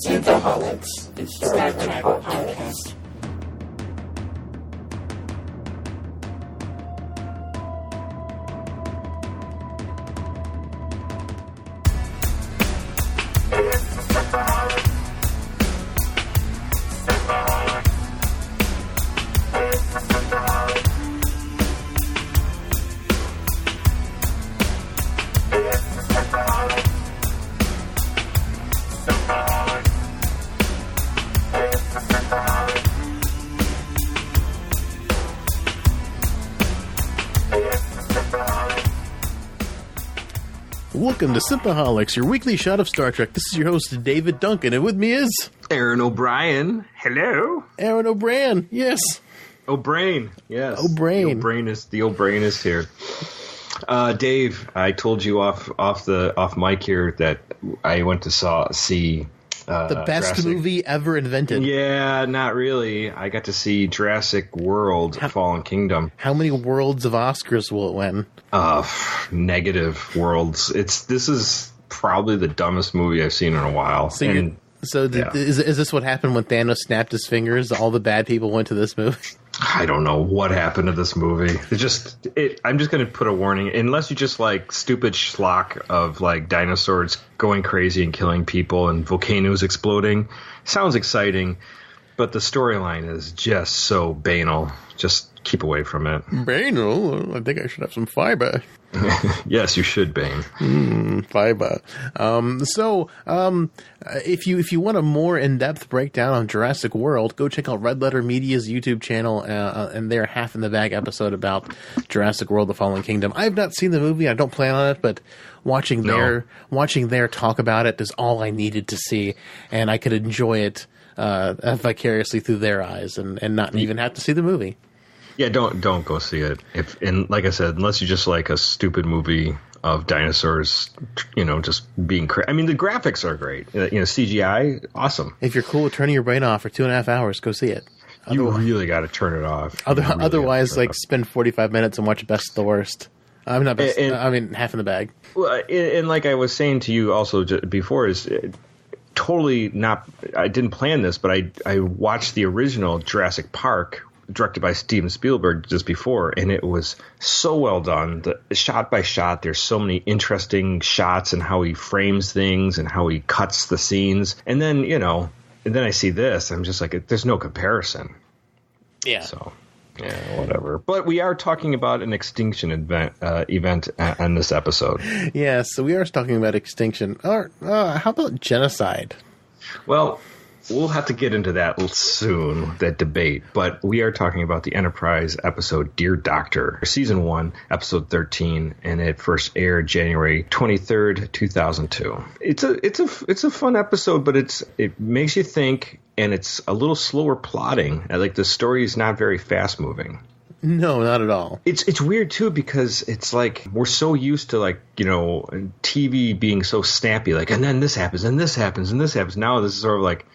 Synthaholics. It's the Red Tribal Podcast. Welcome to Synthaholics, your weekly shot of Star Trek. This is your host, David Duncan, and with me is... Aaron O'Brien. Hello. Aaron O'Brien, yes. O'Brien, yes. O'Brien. The O'Brien is here. Dave, I told you off mic here that I went to see... the best Jurassic. movie ever invented. Yeah, not really. I got to see Jurassic World, Fallen Kingdom. How many worlds of Oscars will it win? Negative worlds. This is probably the dumbest movie I've seen in a while. Is this what happened when Thanos snapped his fingers? All the bad people went to this movie? I don't know what happened to this movie. I'm just going to put a warning. Unless you just like stupid schlock of like dinosaurs going crazy and killing people and volcanoes exploding. Sounds exciting, but the storyline is just so banal. Just keep away from it. Banal? I think I should have some fiber. Yes, you should, Bane. Fiber. If you want a more in-depth breakdown on Jurassic World, go check out Red Letter Media's YouTube channel and their Half in the Bag episode about Jurassic World: The Fallen Kingdom. I have not seen the movie. I don't plan on it, but watching their talk about it is all I needed to see, and I could enjoy it vicariously through their eyes and not even have to see the movie. Yeah, don't go see it. And like I said, unless you just like a stupid movie of dinosaurs, just being crazy. I mean, the graphics are great. CGI, awesome. If you're cool with turning your brain off for 2.5 hours, go see it. You really got to turn it off. Otherwise, spend 45 minutes and watch Best of the Worst. I'm not best. Half in the Bag. Well, and like I was saying to you also before, is totally not. I didn't plan this, but I watched the original Jurassic Park, directed by Steven Spielberg, just before, and it was so well done. The shot by shot, there's so many interesting shots and how he frames things and how he cuts the scenes. And then, I see this, I'm just like, there's no comparison. Yeah. So, yeah, whatever. But we are talking about an extinction event on this episode. Yeah, so we are talking about extinction. How about genocide? Well, we'll have to get into that soon, that debate. But we are talking about the Enterprise episode Dear Doctor, Season 1, Episode 13, and it first aired January 23rd, 2002. It's a fun episode, but it makes you think, and it's a little slower plotting. Like, the story is not very fast-moving. No, not at all. It's weird, too, because it's like we're so used to, TV being so snappy, and then this happens, and this happens, and this happens. Now this is sort of like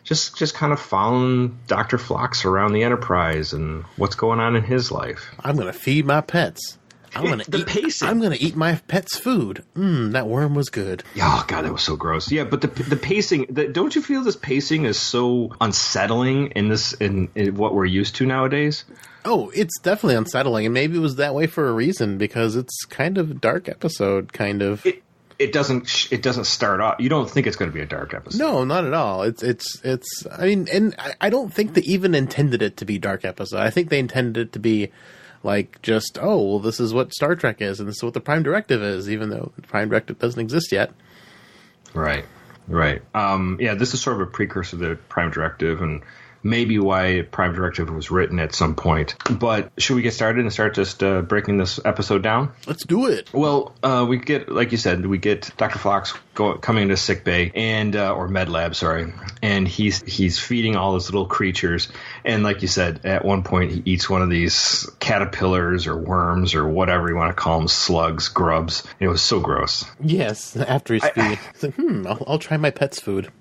just kind of following Dr. Phlox around the Enterprise and what's going on in his life. I'm going to feed my pets. I'm going to eat my pet's food. That worm was good. Oh, God, that was so gross. Yeah, but the pacing, don't you feel this pacing is so unsettling in what we're used to nowadays? Oh, it's definitely unsettling, and maybe it was that way for a reason, because it's kind of a dark episode, kind of. It doesn't start off. You don't think it's going to be a dark episode. No, not at all. I don't think they even intended it to be a dark episode. I think they intended it to be this is what Star Trek is, and this is what the Prime Directive is, even though the Prime Directive doesn't exist yet. Right. This is sort of a precursor to the Prime Directive, and maybe why Prime Directive was written at some point. But should we get started and start just breaking this episode down? Let's do it. Well, we get, like you said, Dr. Phlox coming into sick bay or med lab, sorry, and he's feeding all those little creatures. And like you said, at one point he eats one of these caterpillars or worms or whatever you want to call them, slugs, grubs. It was so gross. Yes, after he's feeding, he's like, I'll try my pet's food.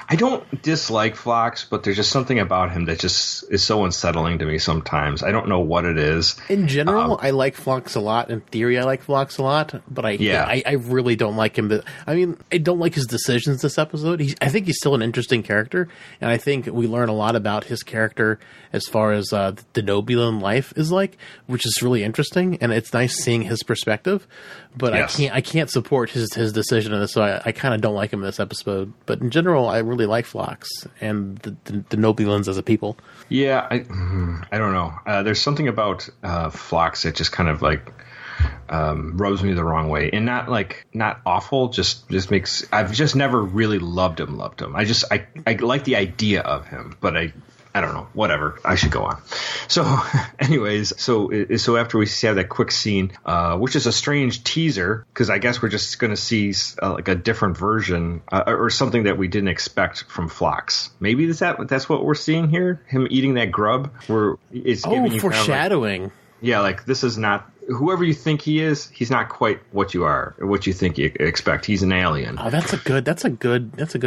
I don't dislike Phlox, but there's just something about him that just is so unsettling to me sometimes. I don't know what it is. In general, I like Phlox a lot. In theory, I like Phlox a lot, but I really don't like him. I mean, I don't like his decisions this episode. I think he's still an interesting character, and I think we learn a lot about his character as far as the Denobulan life is like, which is really interesting, and it's nice seeing his perspective. But yes. I can't support his decision in this, so I kind of don't like him in this episode. But in general, I really like Phlox and the Denobulans as a people. Yeah, I don't know. There's something about Phlox that just kind of like rubs me the wrong way, and not awful. Just makes. I've just never really loved him. I like the idea of him, but I don't know, whatever. I should go on. So anyways, so after we have that quick scene, which is a strange teaser, because I guess we're just going to see like a different version or something that we didn't expect from Phlox. Maybe that's what we're seeing here, him eating that grub. It's giving you foreshadowing. Kind of like this is not whoever you think he is. He's not quite what you are or what you think you expect. He's an alien. Oh, that's a good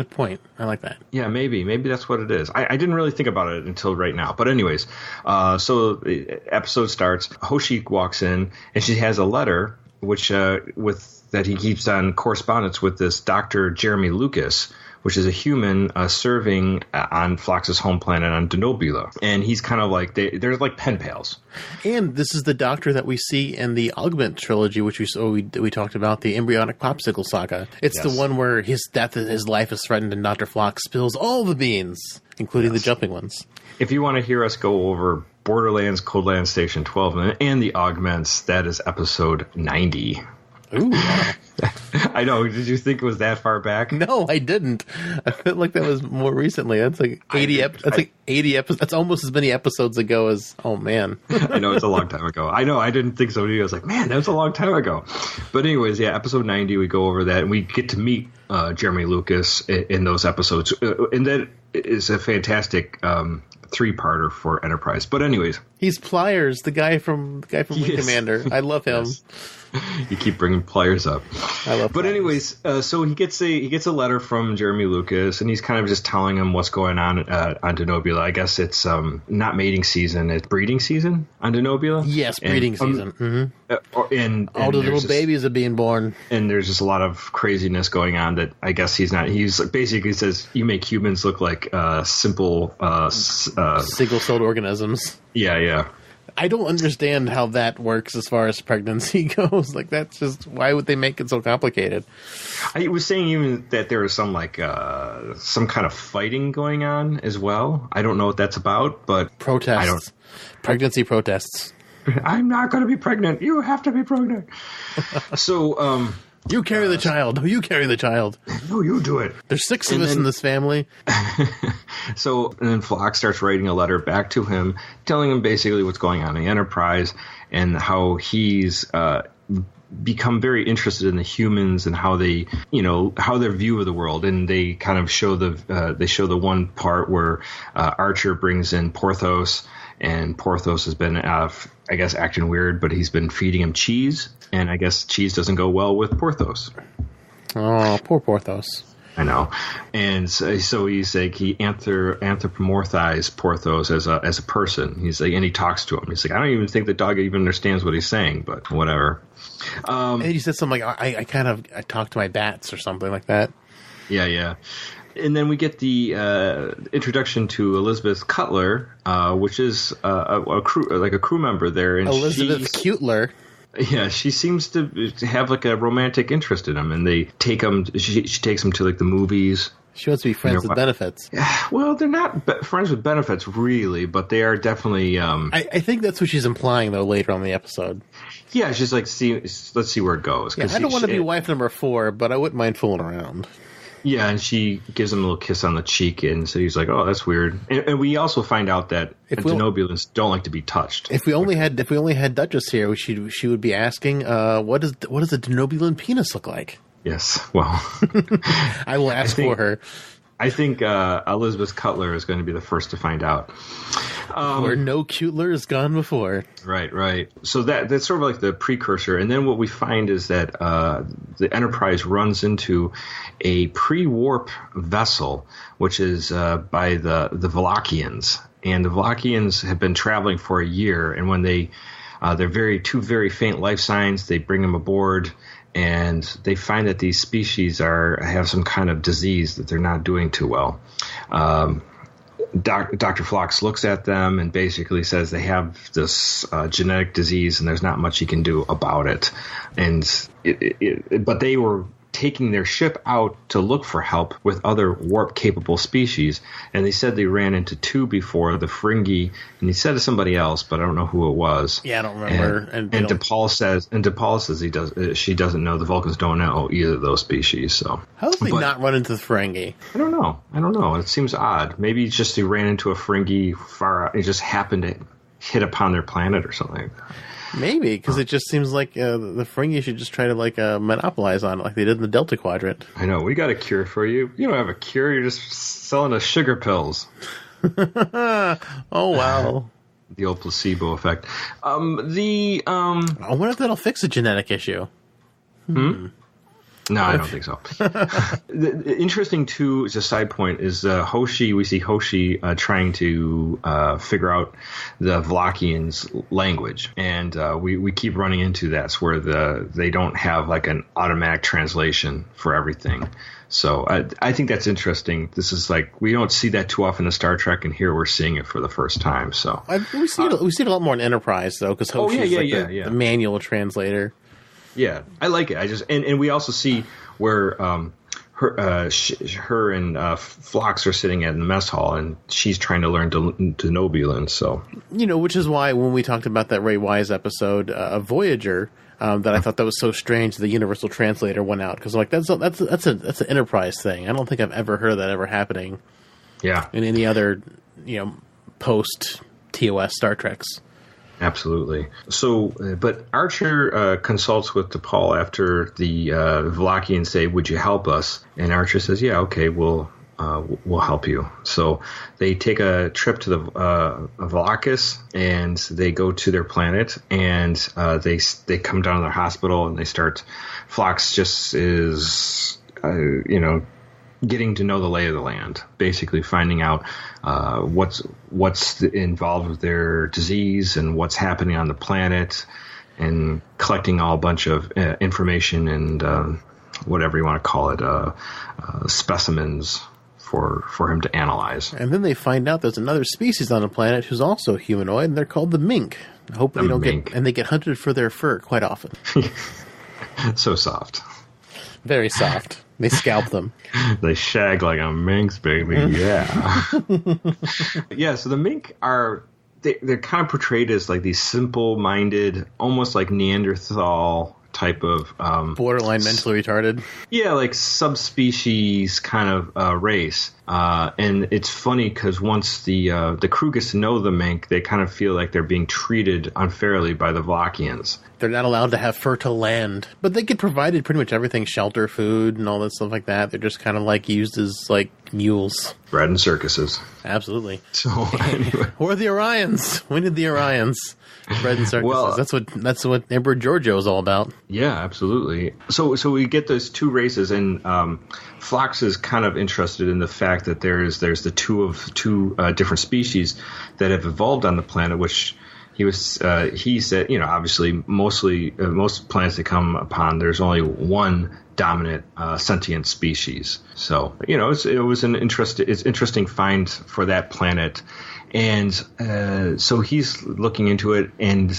point. I like that. Yeah, maybe that's what it is. I didn't really think about it until right now. But anyways, so the episode starts. Hoshi walks in and she has a letter which that he keeps on correspondence with this Dr. Jeremy Lucas, which is a human serving on Phlox's home planet on Denobula. And he's kind of like, they're like pen pals. And this is the doctor that we see in the Augment trilogy, which we talked about, the Embryonic Popsicle Saga. It's the one where his life is threatened and Dr. Phlox spills all the beans, including the jumping ones. If you want to hear us go over Borderlands, Codeland Station 12, and the Augments, that is episode 90. Ooh, wow. I know. Did you think it was that far back? No, I didn't. I felt like that was more recently. That's like 80 episodes. That's almost as many episodes ago as, oh man. I know, it's a long time ago. I know, I didn't think so either. I was like, man, that was a long time ago. But anyways, yeah, episode 90, we go over that, and we get to meet Jeremy Lucas in those episodes. And that is a fantastic three-parter for Enterprise. But anyways. He's Pliers, the guy from Wing Commander. I love him. Yes. You keep bringing Pliers up. I love. But anyways, so he gets a letter from Jeremy Lucas, and he's kind of just telling him what's going on Denobula. I guess it's not mating season; it's breeding season on Denobula. Yes, breeding season. Mm-hmm. And all the little babies are being born, and there's just a lot of craziness going on that I guess he's not. He's basically says you make humans look like simple single-celled organisms. Yeah. I don't understand how that works as far as pregnancy goes. Like, that's just, why would they make it so complicated? I was saying even that there is some some kind of fighting going on as well. I don't know what that's about, but protests. Pregnancy protests. I'm not going to be pregnant. You have to be pregnant. So, you carry the child. No, you carry the child. No, you do it. There's 6 of us in this family. And then Phlox starts writing a letter back to him, telling him basically what's going on in the Enterprise and how he's become very interested in the humans and how they, how their view of the world. And they kind of show the one part where Archer brings in Porthos, and Porthos has been, I guess, acting weird, but he's been feeding him cheese. And I guess cheese doesn't go well with Porthos. Oh, poor Porthos. I know. And so he's like, he anthropomorphized Porthos as a person. He's like, and he talks to him. He's like, I don't even think the dog even understands what he's saying, but whatever. And he said something like, I talk to my bats or something like that. Yeah. And then we get the introduction to Elizabeth Cutler, which is a crew member there. And Elizabeth Cutler. Yeah, she seems to have like a romantic interest in him, and they take him. She takes him to like the movies. She wants to be friends with benefits. Well, they're not friends with benefits really, but they are definitely. I think that's what she's implying though later on in the episode. Yeah, she's like, let's see where it goes. Yeah, I don't want to be wife number 4, but I wouldn't mind fooling around. Yeah, and she gives him a little kiss on the cheek, and so he's like, "Oh, that's weird." And we also find out that Denobulans don't like to be touched. If we only had Duchess here, she would be asking, "What does a Denobulan penis look like?" Yes, well, I will ask for her. I think Elizabeth Cutler is going to be the first to find out. Where no Cutler has gone before. Right. So that's sort of like the precursor. And then what we find is that the Enterprise runs into a pre-warp vessel, which is by the Vlakians. And the Vlakians have been traveling for a year. And when they're two very faint life signs, they bring them aboard. And they find that these species have some kind of disease that they're not doing too well. Dr. Phlox looks at them and basically says they have this genetic disease and there's not much he can do about it. But they were taking their ship out to look for help with other warp-capable species, and they said they ran into two before, the Ferengi, and he said to somebody else, but I don't know who it was. Yeah, I don't remember. And DePaul says she doesn't know, the Vulcans don't know either of those species. So how did they not run into the Ferengi? I don't know. It seems odd. Maybe it's just they ran into a Ferengi far out. It just happened to hit upon their planet or something like that. Maybe, because it just seems like the Ferengi should just try to monopolize on it like they did in the Delta Quadrant. I know. We got a cure for you. You don't have a cure. You're just selling us sugar pills. Oh, wow. The old placebo effect. I wonder if that'll fix a genetic issue. No, I don't think so. Interesting, too, as a side point, is Hoshi. We see Hoshi trying to figure out the Vlakians' language. And we keep running into that, where they don't have like an automatic translation for everything. So I think that's interesting. This is like, we don't see that too often in Star Trek, and here we're seeing it for the first time. So we see it a lot more in Enterprise, though, because Hoshi's the manual translator. Yeah, I like it. And we also see where her and Phlox are sitting in the mess hall, and she's trying to learn Denobulan. So which is why when we talked about that Ray Wise episode of Voyager, that I thought that was so strange the Universal Translator went out, because that's an Enterprise thing. I don't think I've ever heard of that ever happening. Yeah, in any other post TOS Star Treks. Absolutely. So, but Archer consults with DePaul after the Vlakians say, "Would you help us?" And Archer says, "Yeah, okay, we'll help you." So they take a trip to the Vlakis, and they go to their planet, and they come down to their hospital, and they start. Phlox just is, getting to know the lay of the land, basically finding out what's involved with their disease and what's happening on the planet, and collecting a bunch of information and whatever you want to call it, specimens for him to analyze. And then they find out there's another species on the planet who's also humanoid, and they're called the Mink. I hope they don't they get hunted for their fur quite often. So soft. Very soft. They scalp them. They shag like a minx, baby. Yeah. Yeah, so the Mink they're kind of portrayed as like these simple-minded, almost like Neanderthal type of borderline mentally retarded. Yeah, like subspecies kind of race. And it's funny because once the crew gets to know the Mink, they kind of feel like they're being treated unfairly by the Vlakians. They're not allowed to have fertile land, but they get provided pretty much everything: shelter, food, and all that stuff like that. They're just kind of like used as like mules. Bred in circuses. Absolutely. So anyway. Or the Orions. We need the Orions. Bred in circuses. Well, that's what Emperor Giorgio is all about. Yeah, absolutely. So we get those two races, and Phlox is kind of interested in the fact that there's the two different species that have evolved on the planet, which he said, obviously most planets they come upon, there's only one dominant sentient species. So it's interesting find for that planet. And so he's looking into it, and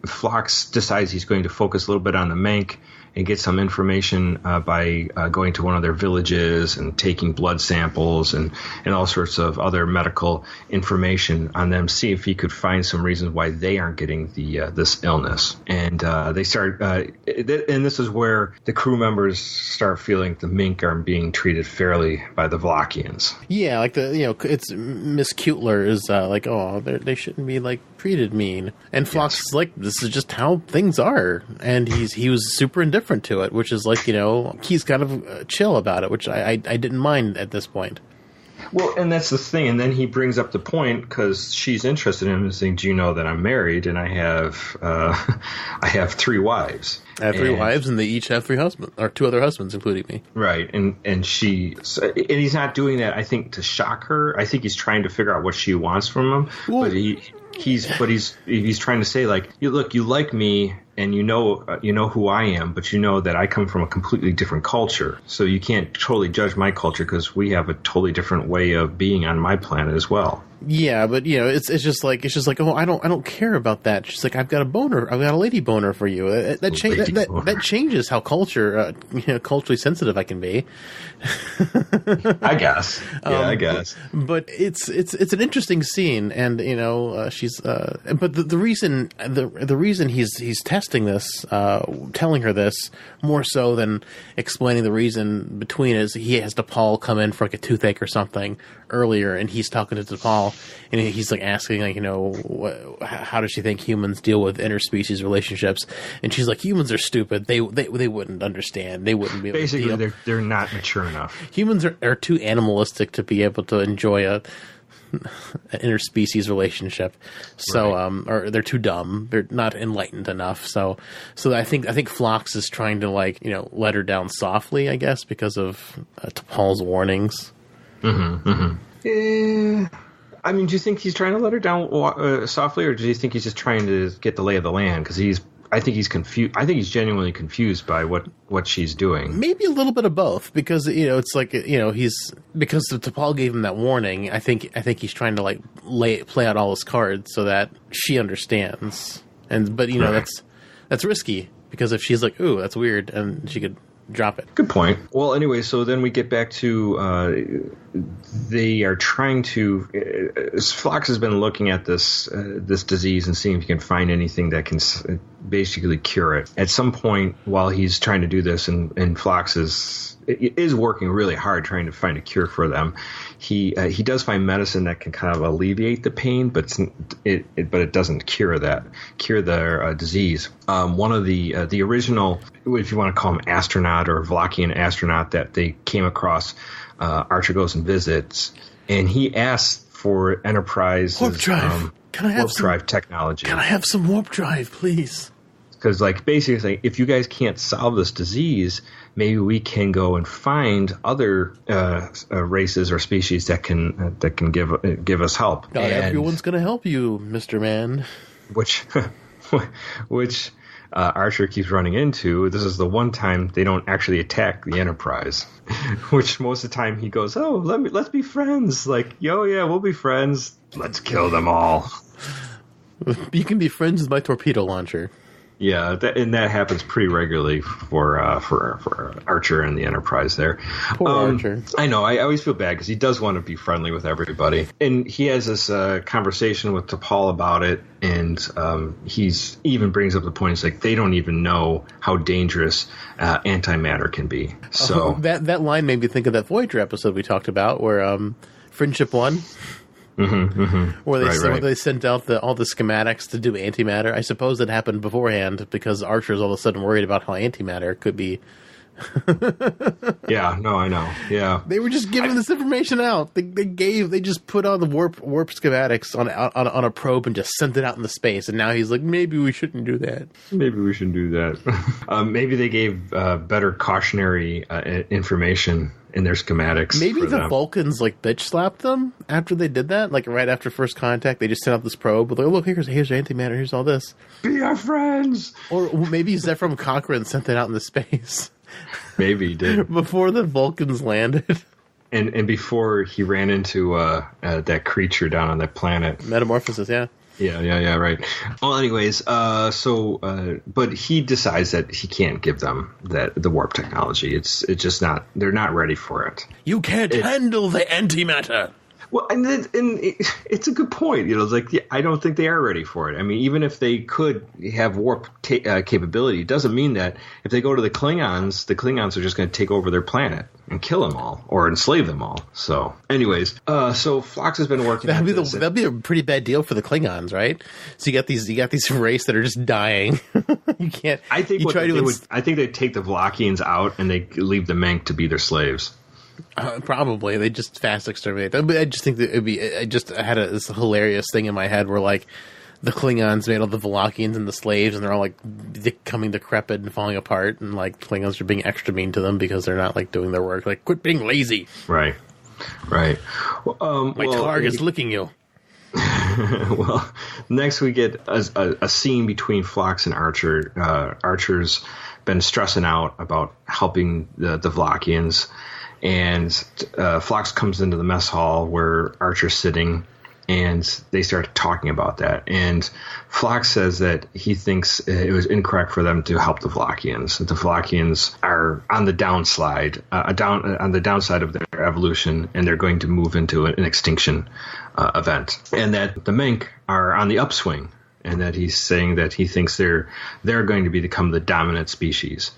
Phlox decides he's going to focus a little bit on the Mink and get some information by going to one of their villages and taking blood samples and all sorts of other medical information on them, see if he could find some reasons why they aren't getting this illness. And they start, and this is where the crew members start feeling the Mink are being treated fairly by the Vlakians. Yeah, like it's Miss Cutler is like, oh, they shouldn't be like treated mean, and Phlox is like, this is just how things are, and he was super indifferent to it, which is like, he's kind of chill about it, which I didn't mind at this point. Well, and that's the thing. And then he brings up the point because she's interested in him and saying, "Do you know that I'm married and I have 3 wives?" I have 3 wives, and they each have 3 husbands, or 2 other husbands, including me. Right, and he's not doing that, I think, to shock her. I think he's trying to figure out what she wants from him. Well, but he's trying to say, like, look, you like me, and you know who I am, but you know that I come from a completely different culture, so you can't totally judge my culture because we have a totally different way of being on my planet as well. Yeah, but it's just like oh, I don't care about that. She's like, I've got a lady boner for you. That changes how culturally sensitive I can be. I guess. Yeah, I guess. But it's an interesting scene, and she's but the reason he's testing this, telling her this more so than explaining the reason between is he has DePaul come in for like a toothache or something earlier, and he's talking to DePaul, and he's like asking, like, how does she think humans deal with interspecies relationships? And she's like, humans are stupid. They wouldn't understand. They wouldn't be able basically to deal. They're not mature enough. Humans are too animalistic to be able to enjoy an interspecies relationship. So right. Or they're too dumb. They're not enlightened enough. So I think Phlox is trying to, like, let her down softly, I guess, because of Paul's warnings. Mm-hmm. Mm-hmm. Yeah. I mean, do you think he's trying to let her down softly, or do you think he's just trying to get the lay of the land? Because I think he's confused. I think he's genuinely confused by what she's doing. Maybe a little bit of both, because it's like he's because T'Pol gave him that warning. I think he's trying to, like, play out all his cards so that she understands. But right. that's risky, because if she's like, "Ooh, that's weird," and she could drop it. Good point. Well, anyway, so then we get back to they are trying to. Phlox has been looking at this disease and seeing if he can find anything that can basically cure it. At some point, while he's trying to do this, and Phlox is working really hard trying to find a cure for them. He does find medicine that can kind of alleviate the pain, but it doesn't cure their disease. One of the original, if you want to call him astronaut or Vlachian astronaut that they came across, Archer goes and visits, and he asks for Enterprise's warp drive. Drive technology. Can I have some warp drive, please? Because, like, basically, if you guys can't solve this disease, maybe we can go and find other races or species that can give us help. Not everyone's going to help you, Mr. Man. Which Archer keeps running into. This is the one time they don't actually attack the Enterprise. Which most of the time he goes, "Oh, let's be friends." Like, "Yo, yeah, we'll be friends. Let's kill them all." You can be friends with my torpedo launcher. Yeah, that happens pretty regularly for Archer and the Enterprise there. Poor Archer. I know. I always feel bad because he does want to be friendly with everybody. And he has this conversation with T'Pol about it, and he's even brings up the point, it's like they don't even know how dangerous antimatter can be. So that line made me think of that Voyager episode we talked about where Friendship 1. Mm-hmm, mm-hmm. Where they sent out all the schematics to do antimatter. I suppose it happened beforehand because Archer's all of a sudden worried about how antimatter could be. Yeah, no, I know. Yeah, they were just giving this information out. They just put on the warp schematics on a probe and just sent it out into space. And now he's like, maybe we shouldn't do that. Maybe they gave better cautionary information in their schematics. Maybe the Vulcans, like, bitch slapped them after they did that. Like, right after first contact, they just sent out this probe with, like, look, here's antimatter, here's all this. Be our friends! Or maybe Zephram Cochrane sent it out into space. Maybe he did. Before the Vulcans landed. And before he ran into that creature down on that planet. Metamorphosis, yeah. Yeah, right. Well, anyways, but he decides that he can't give them the warp technology. It's just not. They're not ready for it. You can't handle the antimatter. Well, and it's a good point. It's like, I don't think they are ready for it. I mean, even if they could have warp capability, it doesn't mean that if they go to the Klingons are just going to take over their planet and kill them all or enslave them all. So, anyways, so Phlox has been working. That'd be a pretty bad deal for the Klingons, right? So you got these race that are just dying. You can't. I think I think they take the Vlachians out and they leave the Mink to be their slaves. Probably they just fast exterminate them. But I just think that it'd be. I had this hilarious thing in my head where like the Klingons made all the Valakians and the slaves, and they're all like becoming decrepit and falling apart, and like Klingons are being extra mean to them because they're not like doing their work. Like, quit being lazy. Right. My targ is licking you. Well, next we get a scene between Phlox and Archer. Archer's been stressing out about helping the Valakians, and Phlox comes into the mess hall where Archer's sitting, and they start talking about that. And Phlox says that he thinks it was incorrect for them to help the Valakians. That the Valakians are on the downside, on the downside of their evolution, and they're going to move into an extinction event. And that the Mink are on the upswing, and that he's saying that he thinks they're going to become the dominant species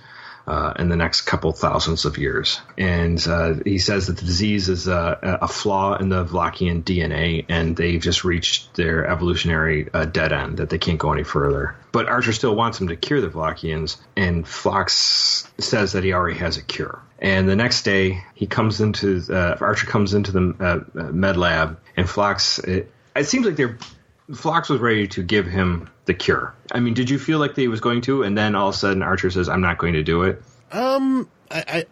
in the next couple thousands of years. And he says that the disease is a flaw in the Valakian DNA, and they've just reached their evolutionary dead end, that they can't go any further. But Archer still wants him to cure the Valakians, and Phlox says that he already has a cure. And the next day, Archer comes into the med lab, and Phlox, it seems like Phlox was ready to give him the cure. I mean, did you feel like he was going to, and then all of a sudden Archer says, "I'm not going to do it"? I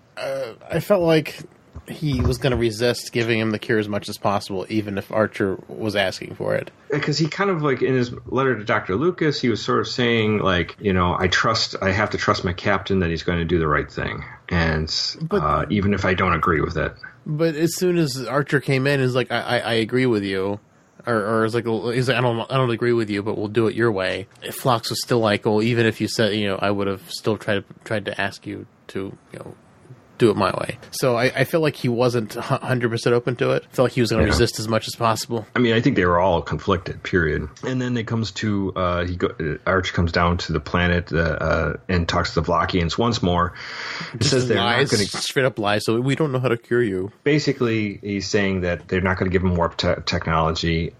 felt like he was going to resist giving him the cure as much as possible, even if Archer was asking for it. Because he kind of like in his letter to Dr. Lucas, he was sort of saying like, I have to trust my captain that he's going to do the right thing, and even if I don't agree with it. But as soon as Archer came in, he's like, I agree with you. Or he's like, I don't agree with you, but we'll do it your way. If Phlox was still like, well, even if you said, I would have still tried to ask you to, do it my way. So I feel like he wasn't 100% open to it. I felt like he was going to resist as much as possible. I mean, I think they were all conflicted, period. And then it comes to, Archer comes down to the planet and talks to the Valakians once more. It says they're not going to straight up lies, so we don't know how to cure you. Basically, he's saying that they're not going to give him warp technology.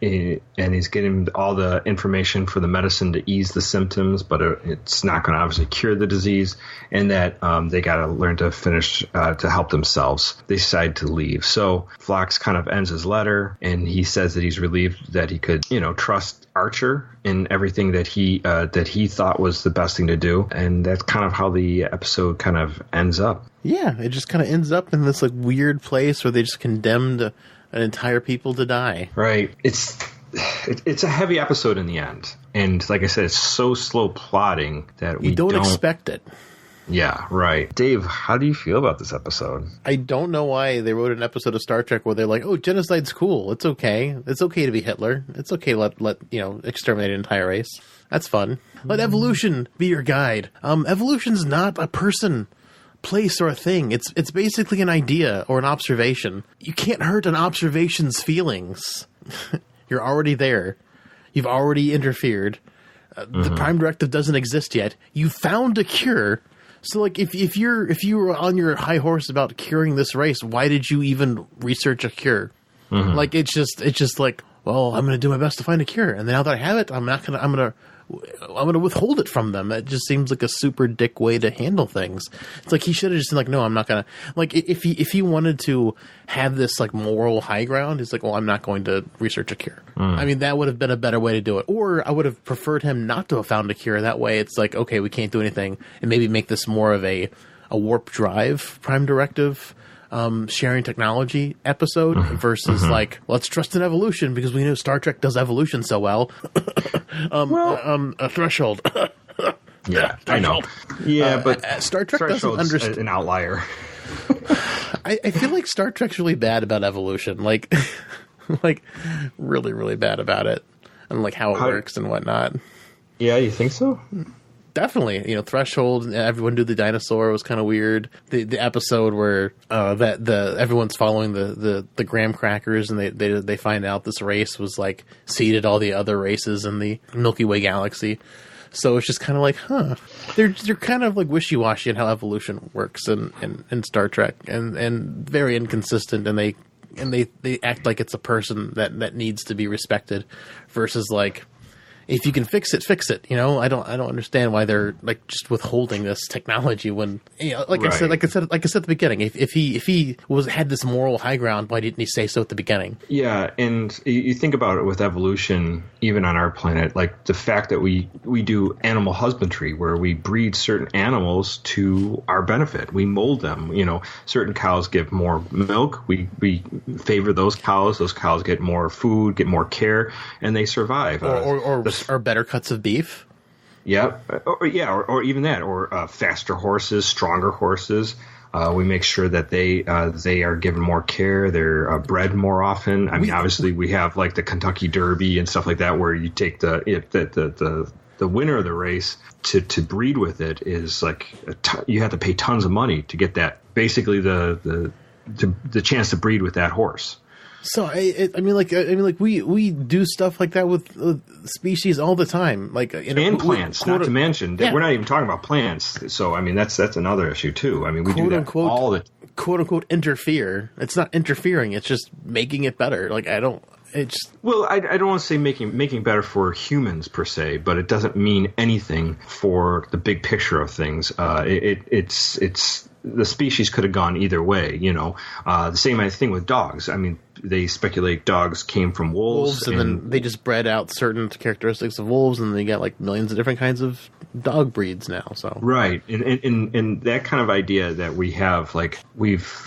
And he's getting all the information for the medicine to ease the symptoms, but it's not going to obviously cure the disease, and that they got to learn to to help themselves. They decide to leave. So Phlox kind of ends his letter, and he says that he's relieved that he could, trust Archer in everything that he thought was the best thing to do, and that's kind of how the episode kind of ends up. Yeah, it just kind of ends up in this like weird place where they just condemned an entire people to die. Right. It's a heavy episode in the end. And like I said, it's so slow plotting that we don't expect it. Yeah, right. Dave, how do you feel about this episode? I don't know why they wrote an episode of Star Trek where they're like, oh, genocide's cool. It's okay. It's okay to be Hitler. It's okay to let exterminate an entire race. That's fun. Let evolution be your guide. Evolution's not a person, place, or a thing. It's basically an idea or an observation. You can't hurt an observation's feelings. You're already there. You've already interfered. The Prime Directive doesn't exist yet. You found a cure. So like if you were on your high horse about curing this race, why did you even research a cure? Like it's just like, well, I'm going to do my best to find a cure, and now that I have it, I'm going to withhold it from them. That just seems like a super dick way to handle things. It's like he should have just been like, no, I'm not going to. Like if he wanted to have this like moral high ground, he's like, well, I'm not going to research a cure. I mean, that would have been a better way to do it. Or I would have preferred him not to have found a cure. That way, it's like, okay, we can't do anything, and maybe make this more of a warp drive Prime Directive sharing technology episode versus like, let's trust in evolution because we know Star Trek does evolution so well. A threshold. Yeah, I know. Yeah, but Star Trek doesn't understand. An outlier. I feel like Star Trek's really bad about evolution, like really, really bad about it, and like how it works and whatnot. Yeah, you think so? Definitely, Threshold. Everyone do the dinosaur was kind of weird. The episode where everyone's following the graham crackers, and they find out this race was like seeded all the other races in the Milky Way galaxy. So it's just kind of like, they're kind of like wishy-washy in how evolution works in Star Trek, and very inconsistent, and they act like it's a person that needs to be respected, versus like if you can fix it, fix it. You know, I don't understand why they're like just withholding this technology when, you know, like I said at the beginning, if he had this moral high ground, why didn't he say so at the beginning? Yeah, and you think about it with evolution, even on our planet, like the fact that we do animal husbandry, where we breed certain animals to our benefit. We mold them. You know, certain cows give more milk. We favor those cows. Those cows get more food, get more care, and they survive. Or better cuts of beef. Yeah, or even that, or faster horses, stronger horses. We make sure that they are given more care. They're bred more often. I mean, obviously, we have like the Kentucky Derby and stuff like that, where you take the winner of the race to breed with it is like you have to pay tons of money to get that. Basically, the chance to breed with that horse. So I mean, we do stuff like that with species all the time, like and plants. Not to mention that we're not even talking about plants. So I mean, that's another issue too. I mean, we do that all the quote unquote interfere. It's not interfering. It's just making it better. Like I don't want to say making better for humans per se, but it doesn't mean anything for the big picture of things. It's the species could have gone either way, you know. The same thing with dogs. I mean, they speculate dogs came from wolves, and then they just bred out certain characteristics of wolves, and they got like millions of different kinds of dog breeds now. So right, and that kind of idea that we have, like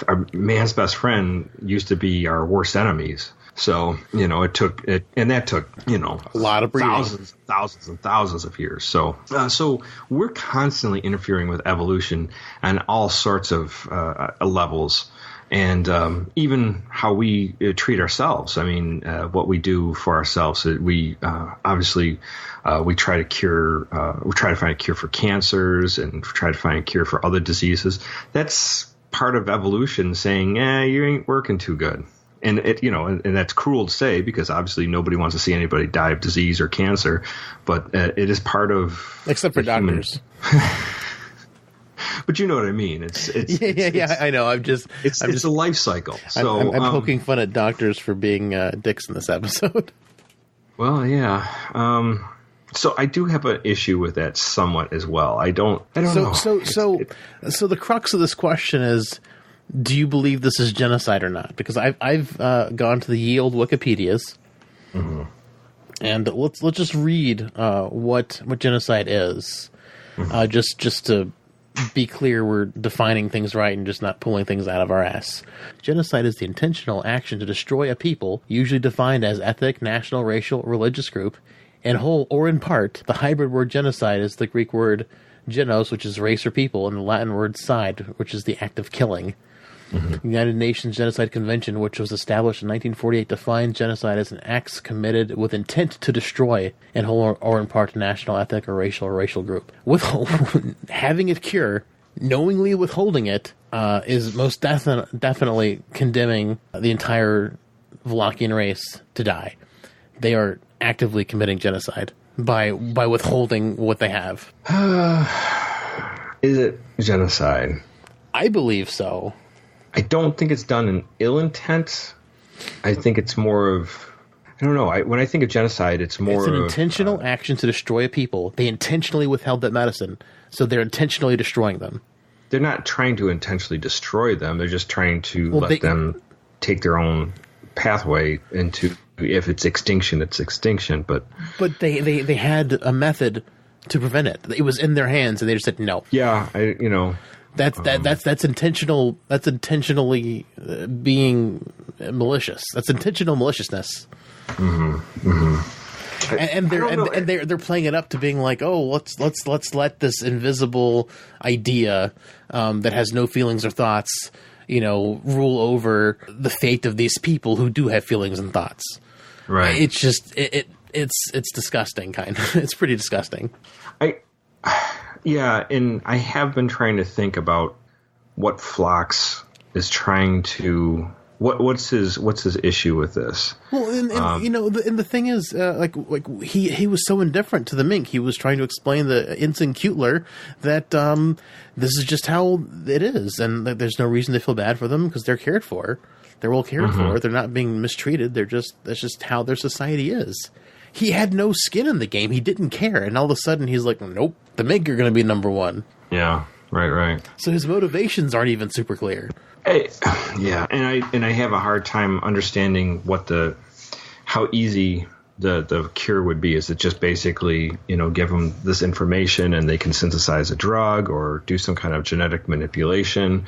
our man's best friend used to be our worst enemies. So, you know, that took, you know, a lot of breeding. thousands of years. So we're constantly interfering with evolution on all sorts of levels. And even how we treat ourselves. I mean, what we do for ourselves. We obviously we try to find a cure for cancers and try to find a cure for other diseases. That's part of evolution, saying, you ain't working too good. And and that's cruel to say, because obviously nobody wants to see anybody die of disease or cancer, but it is part of, except for doctors. But you know what I mean. It's I know. It's a life cycle. So I'm poking fun at doctors for being dicks in this episode. Well, yeah. So I do have an issue with that somewhat as well. I don't know. So the crux of this question is, do you believe this is genocide or not? Because I've gone to the ye old Wikipedias, and let's just read what genocide is, just to be clear we're defining things right and just not pulling things out of our ass. Genocide is the intentional action to destroy a people, usually defined as ethnic, national, racial, religious group, in whole or in part. The hybrid word genocide is the Greek word genos, which is race or people, and the Latin word cide, which is the act of killing. The United Nations Genocide Convention, which was established in 1948, defines genocide as an act committed with intent to destroy, in whole or in part, a national, ethnic, or racial group. Having it cure, knowingly withholding it, is most definitely condemning the entire Vlachian race to die. They are actively committing genocide by withholding what they have. Is it genocide? I believe so. I don't think it's done in ill intent. I think it's more of, I don't know. When I think of genocide, it's an intentional action to destroy a people. They intentionally withheld that medicine, so they're intentionally destroying them. They're not trying to intentionally destroy them. They're just trying to let them take their own pathway into, if it's extinction, it's extinction. But they had a method to prevent it. It was in their hands, and they just said no. Yeah, That's intentional. That's intentionally being malicious. That's intentional maliciousness. And they're playing it up to being like, oh, let's let this invisible idea that has no feelings or thoughts, rule over the fate of these people who do have feelings and thoughts. Right. It's just it's disgusting, kind of. It's pretty disgusting. Yeah, and I have been trying to think about what Phlox is trying to. What's his issue with this? Well, and the thing is, he was so indifferent to the Mink. He was trying to explain the Ensign Cutler that this is just how it is, and that there's no reason to feel bad for them because they're cared for. They're well cared for. They're not being mistreated. That's just how their society is. he had no skin in the game. He didn't care. And all of a sudden he's like, nope, the Mink are going to be number one. Yeah, right. So his motivations aren't even super clear. Yeah, and I have a hard time understanding how easy the cure would be. Is it just basically, give them this information and they can synthesize a drug or do some kind of genetic manipulation?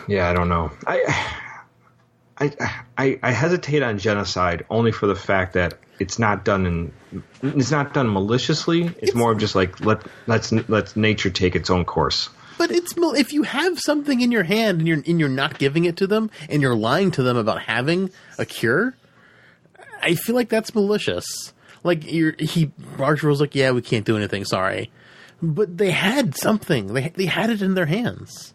Yeah, I don't know. I hesitate on genocide only for the fact that it's not done maliciously. It's more of just like let's nature take its own course. But if you have something in your hand and you're not giving it to them and you're lying to them about having a cure, I feel like that's malicious. Like Archer was like, yeah, we can't do anything, sorry. But they had something. They had it in their hands.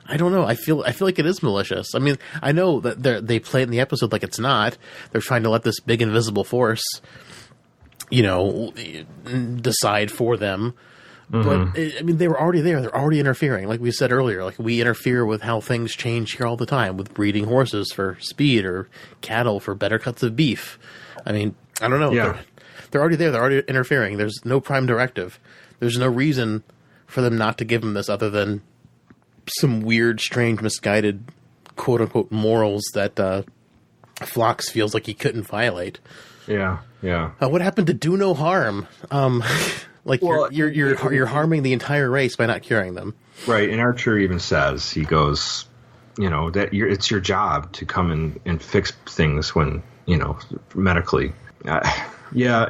I don't know. I feel like it is malicious. I mean, I know that they play it in the episode like it's not. They're trying to let this big invisible force, decide for them. Mm-hmm. But I mean, they were already there. They're already interfering. Like we said earlier, like we interfere with how things change here all the time with breeding horses for speed or cattle for better cuts of beef. I mean, I don't know. Yeah. They're already there. They're already interfering. There's no Prime Directive. There's no reason for them not to give them this other than some weird, strange, misguided, quote-unquote, morals that Phlox feels like he couldn't violate. Yeah. What happened to do no harm? You're harming the entire race by not curing them. Right, and Archer even says, he goes, that it's your job to come and fix things when, medically. Yeah,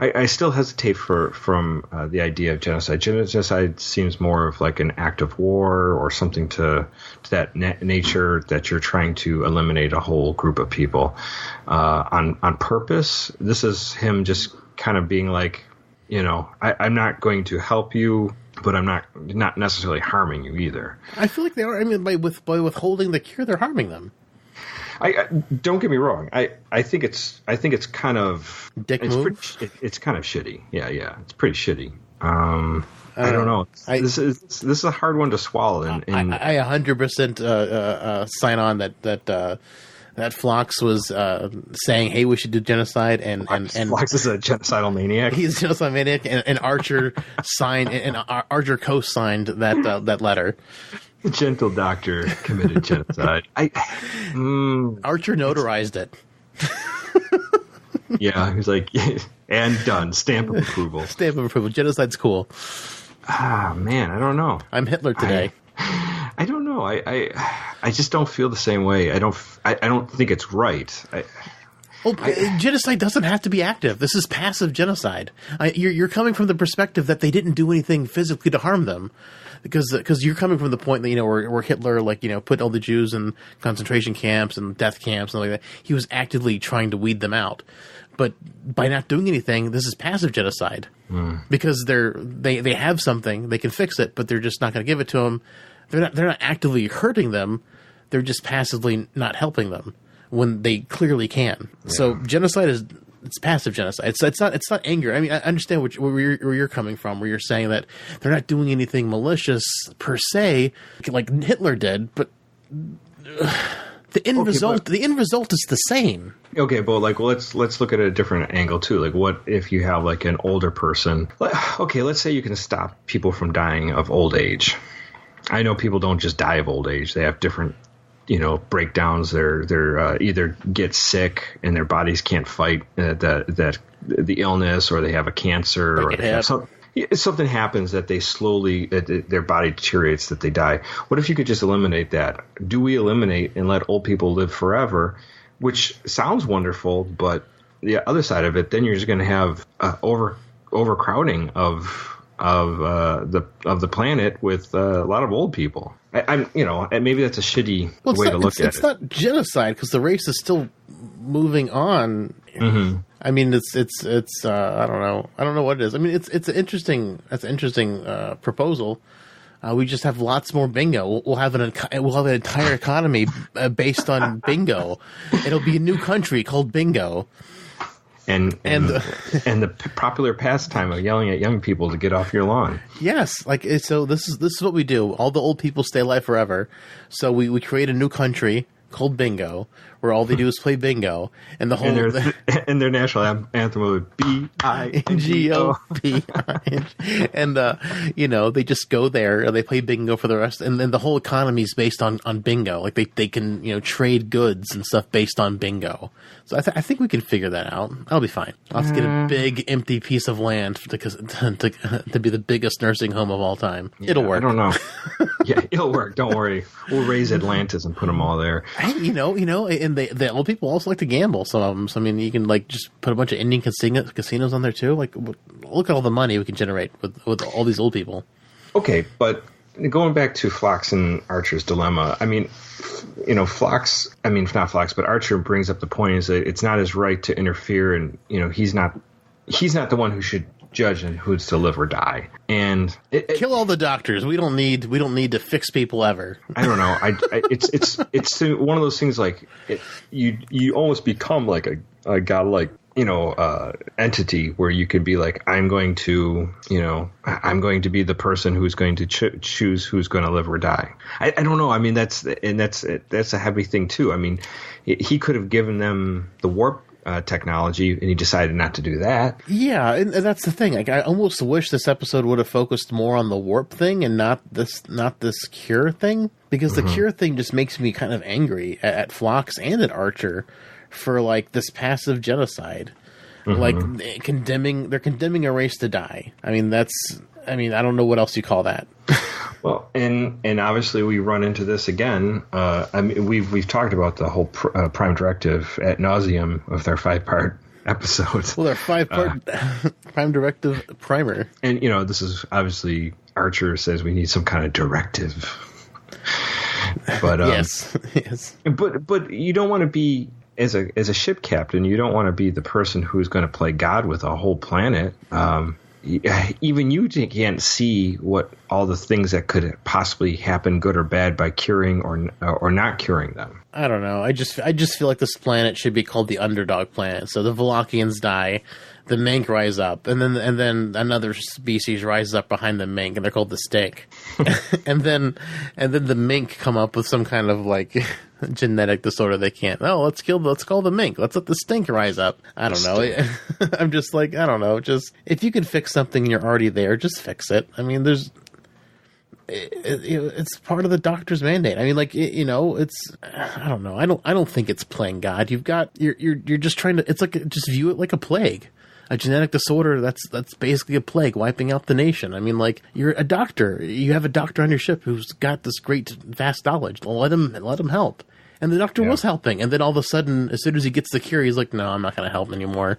I still hesitate from the idea of genocide. Genocide seems more of like an act of war or something to that nature that you're trying to eliminate a whole group of people on purpose. This is him just kind of being like, I'm not going to help you, but I'm not necessarily harming you either. I feel like they are. I mean, by withholding the cure, they're harming them. I don't get me wrong. I think it's kind of move. It's kind of shitty. Yeah, it's pretty shitty. I don't know. This is a hard one to swallow. I 100% sign on that Phlox was saying, "Hey, we should do genocide," and Phlox is a genocidal maniac. He's a genocidal maniac, and Archer signed and Archer co-signed that letter. The gentle doctor committed genocide. Archer notarized it. Yeah, he's like, and done. Stamp of approval. Stamp of approval. Genocide's cool. Man, I don't know. I'm Hitler today. I don't know. I just don't feel the same way. I don't think it's right. Genocide doesn't have to be active. This is passive genocide. You're coming from the perspective that they didn't do anything physically to harm them, because you're coming from the point that where Hitler put all the Jews in concentration camps and death camps and like that. He was actively trying to weed them out, but by not doing anything, this is passive genocide because they have something, they can fix it, but they're just not going to give it to them. They're not actively hurting them. They're just passively not helping them when they clearly can. Yeah. So genocide it's passive genocide. It's not anger. I mean, I understand where you're coming from, where you're saying that they're not doing anything malicious per se, like Hitler did, but the end result is the same. Okay, but let's look at a different angle too. Like, what if you have like an older person? Okay, let's say you can stop people from dying of old age. I know people don't just die of old age. They have different breakdowns. They're either get sick and their bodies can't fight the illness, or they have a cancer, or they have something happens that they slowly their body deteriorates, that they die. What if you could just eliminate that? Do we eliminate and let old people live forever? Which sounds wonderful, but the other side of it, then you're just going to have overcrowding of the planet with a lot of old people. Maybe that's a shitty way to look at it. It's not genocide because the race is still moving on. Mm-hmm. I mean, it's I don't know what it is. I mean, it's an interesting proposal. We just have lots more bingo. We'll have an entire economy based on bingo. It'll be a new country called Bingo. And the popular pastime of yelling at young people to get off your lawn. Yes, so this is what we do. All the old people stay alive forever. So we create a new country called Bingo, where all they do is play bingo, and the whole and their national anthem would B-I-N-G-O. And they just go there and they play bingo for the rest, and then the whole economy is based on bingo. Like they can trade goods and stuff based on bingo. So I think we can figure that out. I'll be fine. I'll have to get a big empty piece of land to be the biggest nursing home of all time. Yeah, it'll work. I don't know. Yeah, it'll work. Don't worry. We'll raise Atlantis and put them all there. Hey, and the old people also like to gamble. Some of them. So I mean, you can just put a bunch of Indian casinos on there too. Like, look at all the money we can generate with all these old people. Okay, but going back to Phlox and Archer's dilemma, I mean, Phlox. I mean, not Phlox, but Archer brings up the point is that it's not his right to interfere, and he's not the one who should judge and who's to live or die. And kill all the doctors. We don't need to fix people ever. I don't know. It's one of those things like you almost become like a godlike entity where you could be like, I'm going to be the person who's going to choose who's going to live or die. I don't know. I mean, that's a heavy thing too. I mean, he could have given them the warp technology, and he decided not to do that. Yeah, and that's the thing. Like, I almost wish this episode would have focused more on the warp thing and not this cure thing, because the cure thing just makes me kind of angry at Phlox and at Archer for like this passive genocide. Like they're condemning a race to die. I mean, I don't know what else you call that. Well, and obviously we run into this again. I mean, we've talked about the whole Prime Directive ad nauseum of their 5-part episodes. Well, they're 5-part Prime Directive primer. And this is obviously Archer says we need some kind of directive. But yes. But you don't want to be as a ship captain. You don't want to be the person who's going to play God with a whole planet. Even you can't see what all the things that could possibly happen, good or bad, by curing or not curing them. I don't know. I just feel like this planet should be called the underdog planet. So the Valachians die, the Mink rise up, and then another species rises up behind the Mink, and they're called the Stink. and then the Mink come up with some kind of like genetic disorder they can't. Oh, let's call the Mink. Let's let the Stink rise up. I don't know. I'm just like, I don't know. Just if you can fix something and you're already there, just fix it. I mean, it's part of the doctor's mandate. I mean, like, it's, I don't know. I don't think it's playing God. You're just trying to, it's like, just view it like a plague. A genetic disorder that's basically a plague wiping out the nation. I mean, like, you're a doctor. You have a doctor on your ship who's got this great, vast knowledge. Let him help. And the doctor was helping. And then all of a sudden, as soon as he gets the cure, he's like, no, I'm not going to help anymore.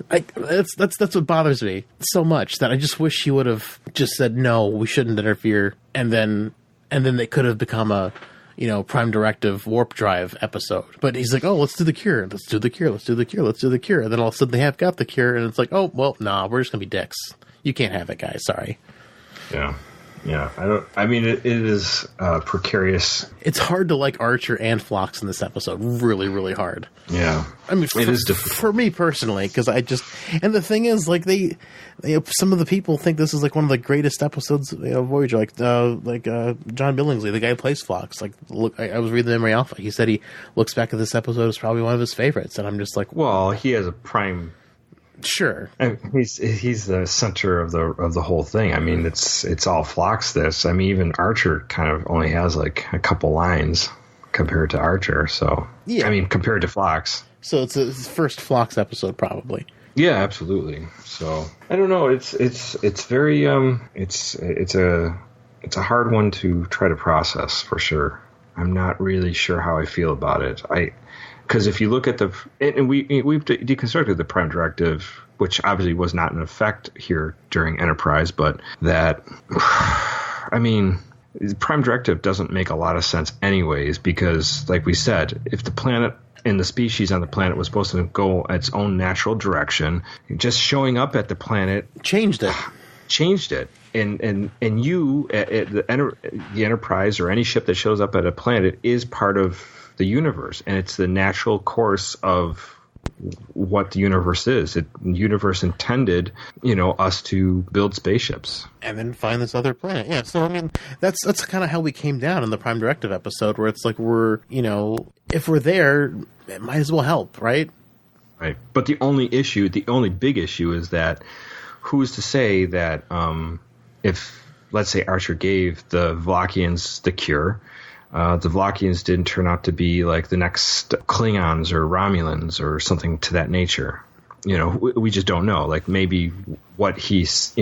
That's what bothers me so much, that I just wish he would have just said, no, we shouldn't interfere. And then they could have become a, Prime Directive warp drive episode. But he's like, oh, let's do the cure. Let's do the cure. Let's do the cure. Let's do the cure. And then all of a sudden they have got the cure. And it's like, oh, well, nah, we're just going to be dicks. You can't have it, guys. Sorry. Yeah. Yeah, it is precarious. It's hard to like Archer and Phlox in this episode. Really, really hard. Yeah. I mean, it is difficult for me personally, because and the thing is, like, they some of the people think this is like one of the greatest episodes of Voyager, like John Billingsley, the guy who plays Phlox. Like, look, I was reading the Memory Alpha. He said he looks back at this episode as probably one of his favorites, and I'm just like, well, he has a prime. Sure, he's the center of the whole thing. I mean, it's all Phlox. This, I mean, even Archer kind of only has like a couple lines compared to Archer. So yeah, I mean, compared to Phlox. So it's his first Phlox episode, probably. Yeah, absolutely. So I don't know. It's very it's a hard one to try to process for sure. I'm not really sure how I feel about it. Because if you look at we've deconstructed the Prime Directive, which obviously was not in effect here during Enterprise, but that, I mean, the Prime Directive doesn't make a lot of sense anyways, because, like we said, if the planet and the species on the planet was supposed to go its own natural direction, just showing up at the planet changed it. And you, the Enterprise or any ship that shows up at a planet is part of the universe, and it's the natural course of what the universe is. The universe intended, us to build spaceships. And then find this other planet. Yeah, so, I mean, that's kind of how we came down in the Prime Directive episode, where it's like we're, if we're there, it might as well help, right? Right. But the only big issue is that who's to say that if, let's say, Archer gave the Vlakians the cure, the Vlakians didn't turn out to be like the next Klingons or Romulans or something to that nature. We just don't know. Like maybe what he saved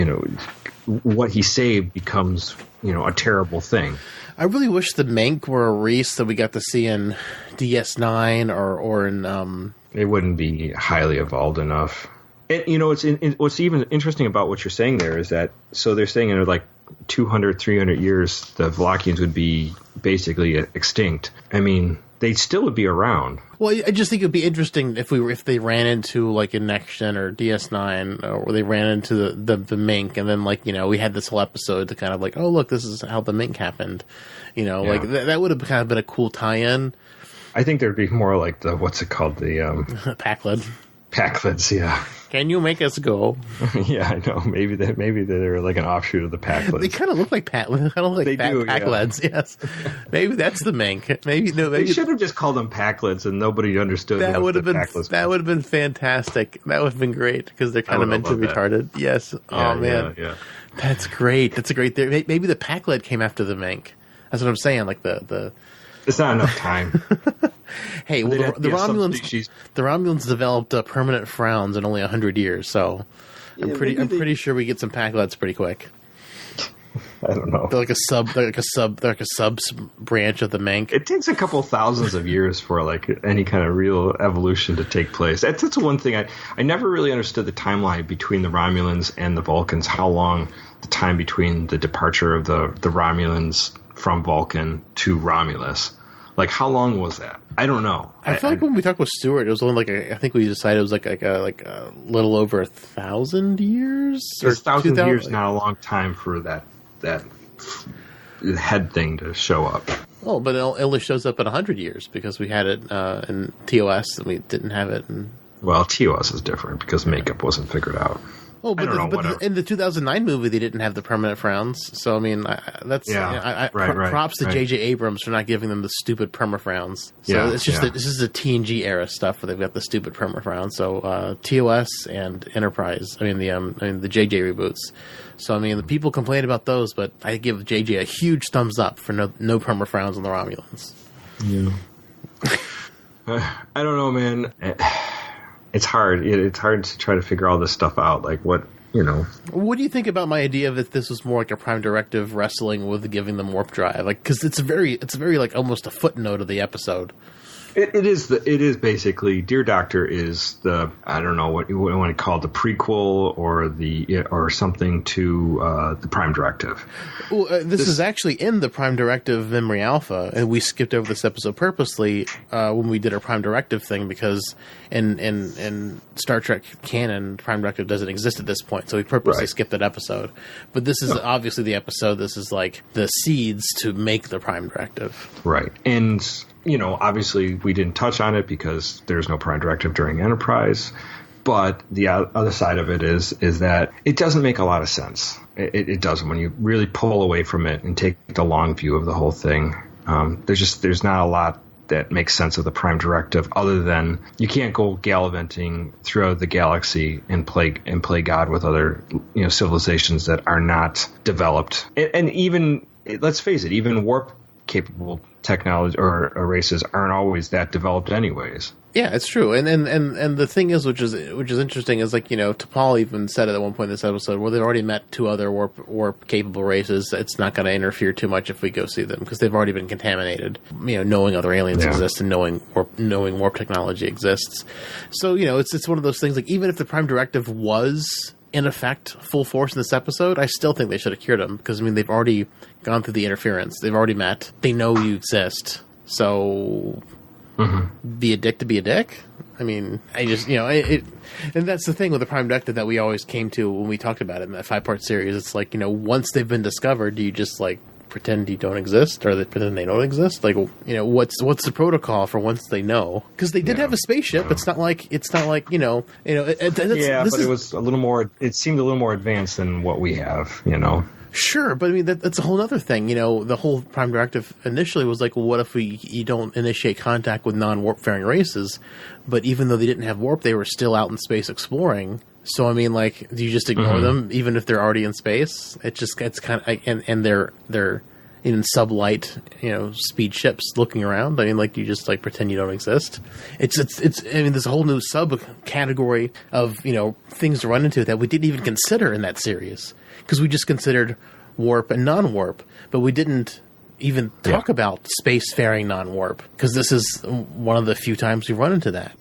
becomes, a terrible thing. I really wish the Mink were a race that we got to see in DS9 or in... They wouldn't be highly evolved enough. And, what's even interesting about what you're saying there is that, so they're saying in like 200, 300 years, the Vlakians would be basically extinct. I mean, they still would be around. Well, I just think it would be interesting if they ran into like a Next Gen or DS9, or they ran into the Mink, and then we had this whole episode to kind of like, oh look, this is how the Mink happened. Like that would have kind of been a cool tie-in. I think there'd be more like what's it called? The Packlid. Packlids, yeah. Can you make us go? Yeah, I know. Maybe they're like an offshoot of the Packlids. They kind of look like Packlids. Yes. Maybe that's the Mink. Maybe they should have just called them Packlids, and nobody understood. That would have been fantastic. That would have been great because they're kind of meant to be retarded. Yes. Yeah, oh man. Yeah. That's great. That's a great theory. Maybe the Packlid came after the Mink. That's what I'm saying. Like the. It's not enough time. Hey, well, the Romulans developed permanent frowns in only 100 years, so I'm pretty sure we get some Packlids pretty quick. I don't know. They're like a sub branch of the Mink. It takes a couple thousands of years for like any kind of real evolution to take place. That's one thing I never really understood the timeline between the Romulans and the Vulcans. How long the time between the departure of the Romulans from Vulcan to Romulus. Like, how long was that? I don't know. I feel like when we talked with Stuart, it was only I think we decided it was like a little over 1,000 years. 1,000 years not a long time for that head thing to show up. Oh, but it only shows up in 100 years because we had it in TOS and we didn't have it in... Well, TOS is different because makeup wasn't figured out. Oh, but in the 2009 movie, they didn't have the permanent frowns. So, I mean, props to J.J. Abrams for not giving them the stupid perma-frowns. So, it's just that this is the TNG era stuff where they've got the stupid perma-frowns. So, TOS and Enterprise, the J.J. reboots. So, I mean, the people complain about those, but I give J.J. a huge thumbs up for no perma-frowns on the Romulans. Yeah. I don't know, man. It's hard. It's hard to try to figure all this stuff out. Like, what do you think about my idea that this was more like a Prime Directive wrestling with giving them warp drive? Like, because it's very like almost a footnote of the episode. It is basically Dear Doctor is the, I don't know what you want to call it, the prequel or something to the Prime Directive. Well, this is actually in the Prime Directive Memory Alpha, and we skipped over this episode purposely when we did our Prime Directive thing because in Star Trek canon, Prime Directive doesn't exist at this point, so we purposely skipped that episode. But this is obviously the episode. This is like the seeds to make the Prime Directive, right? And obviously we didn't touch on it because there's no Prime Directive during Enterprise. But the other side of it is that it doesn't make a lot of sense. It doesn't when you really pull away from it and take the long view of the whole thing. There's not a lot that makes sense of the Prime Directive other than you can't go gallivanting throughout the galaxy and play God with other civilizations that are not developed. And even, let's face it, even warp capable technology or races aren't always that developed anyways. Yeah, it's true. And the thing is, which is interesting, is like, T'Pol even said it at one point in this episode where they've already met two other warp capable races. It's not going to interfere too much if we go see them because they've already been contaminated. Knowing other aliens exist and knowing warp technology exists. So it's one of those things. Like, even if the Prime Directive was in effect full force in this episode, I still think they should have cured him because they've already gone through the interference. They've already met. They know you exist. So be a dick to be a dick. I just and that's the thing with the Prime Directive that we always came to when we talked about it in that 5-part series. It's like, once they've been discovered, do you just like pretend you don't exist, or they pretend they don't exist? Like, what's the protocol for once they know? Because they did have a spaceship. It's not like but it was a little more. It seemed a little more advanced than what we have. Sure, but I mean that's a whole other thing. The whole Prime Directive initially was like, well, what if you don't initiate contact with non-warp faring races? But even though they didn't have warp, they were still out in space exploring. So I mean, like, do you just ignore them even if they're already in space? It's kind of and they're in sublight, speed ships looking around. I mean, like, you just like pretend you don't exist. It's I mean, there's a whole new subcategory of things to run into that we didn't even consider in that series, because we just considered warp and non-warp, but we didn't even talk about spacefaring non-warp, because this is one of the few times we've run into that.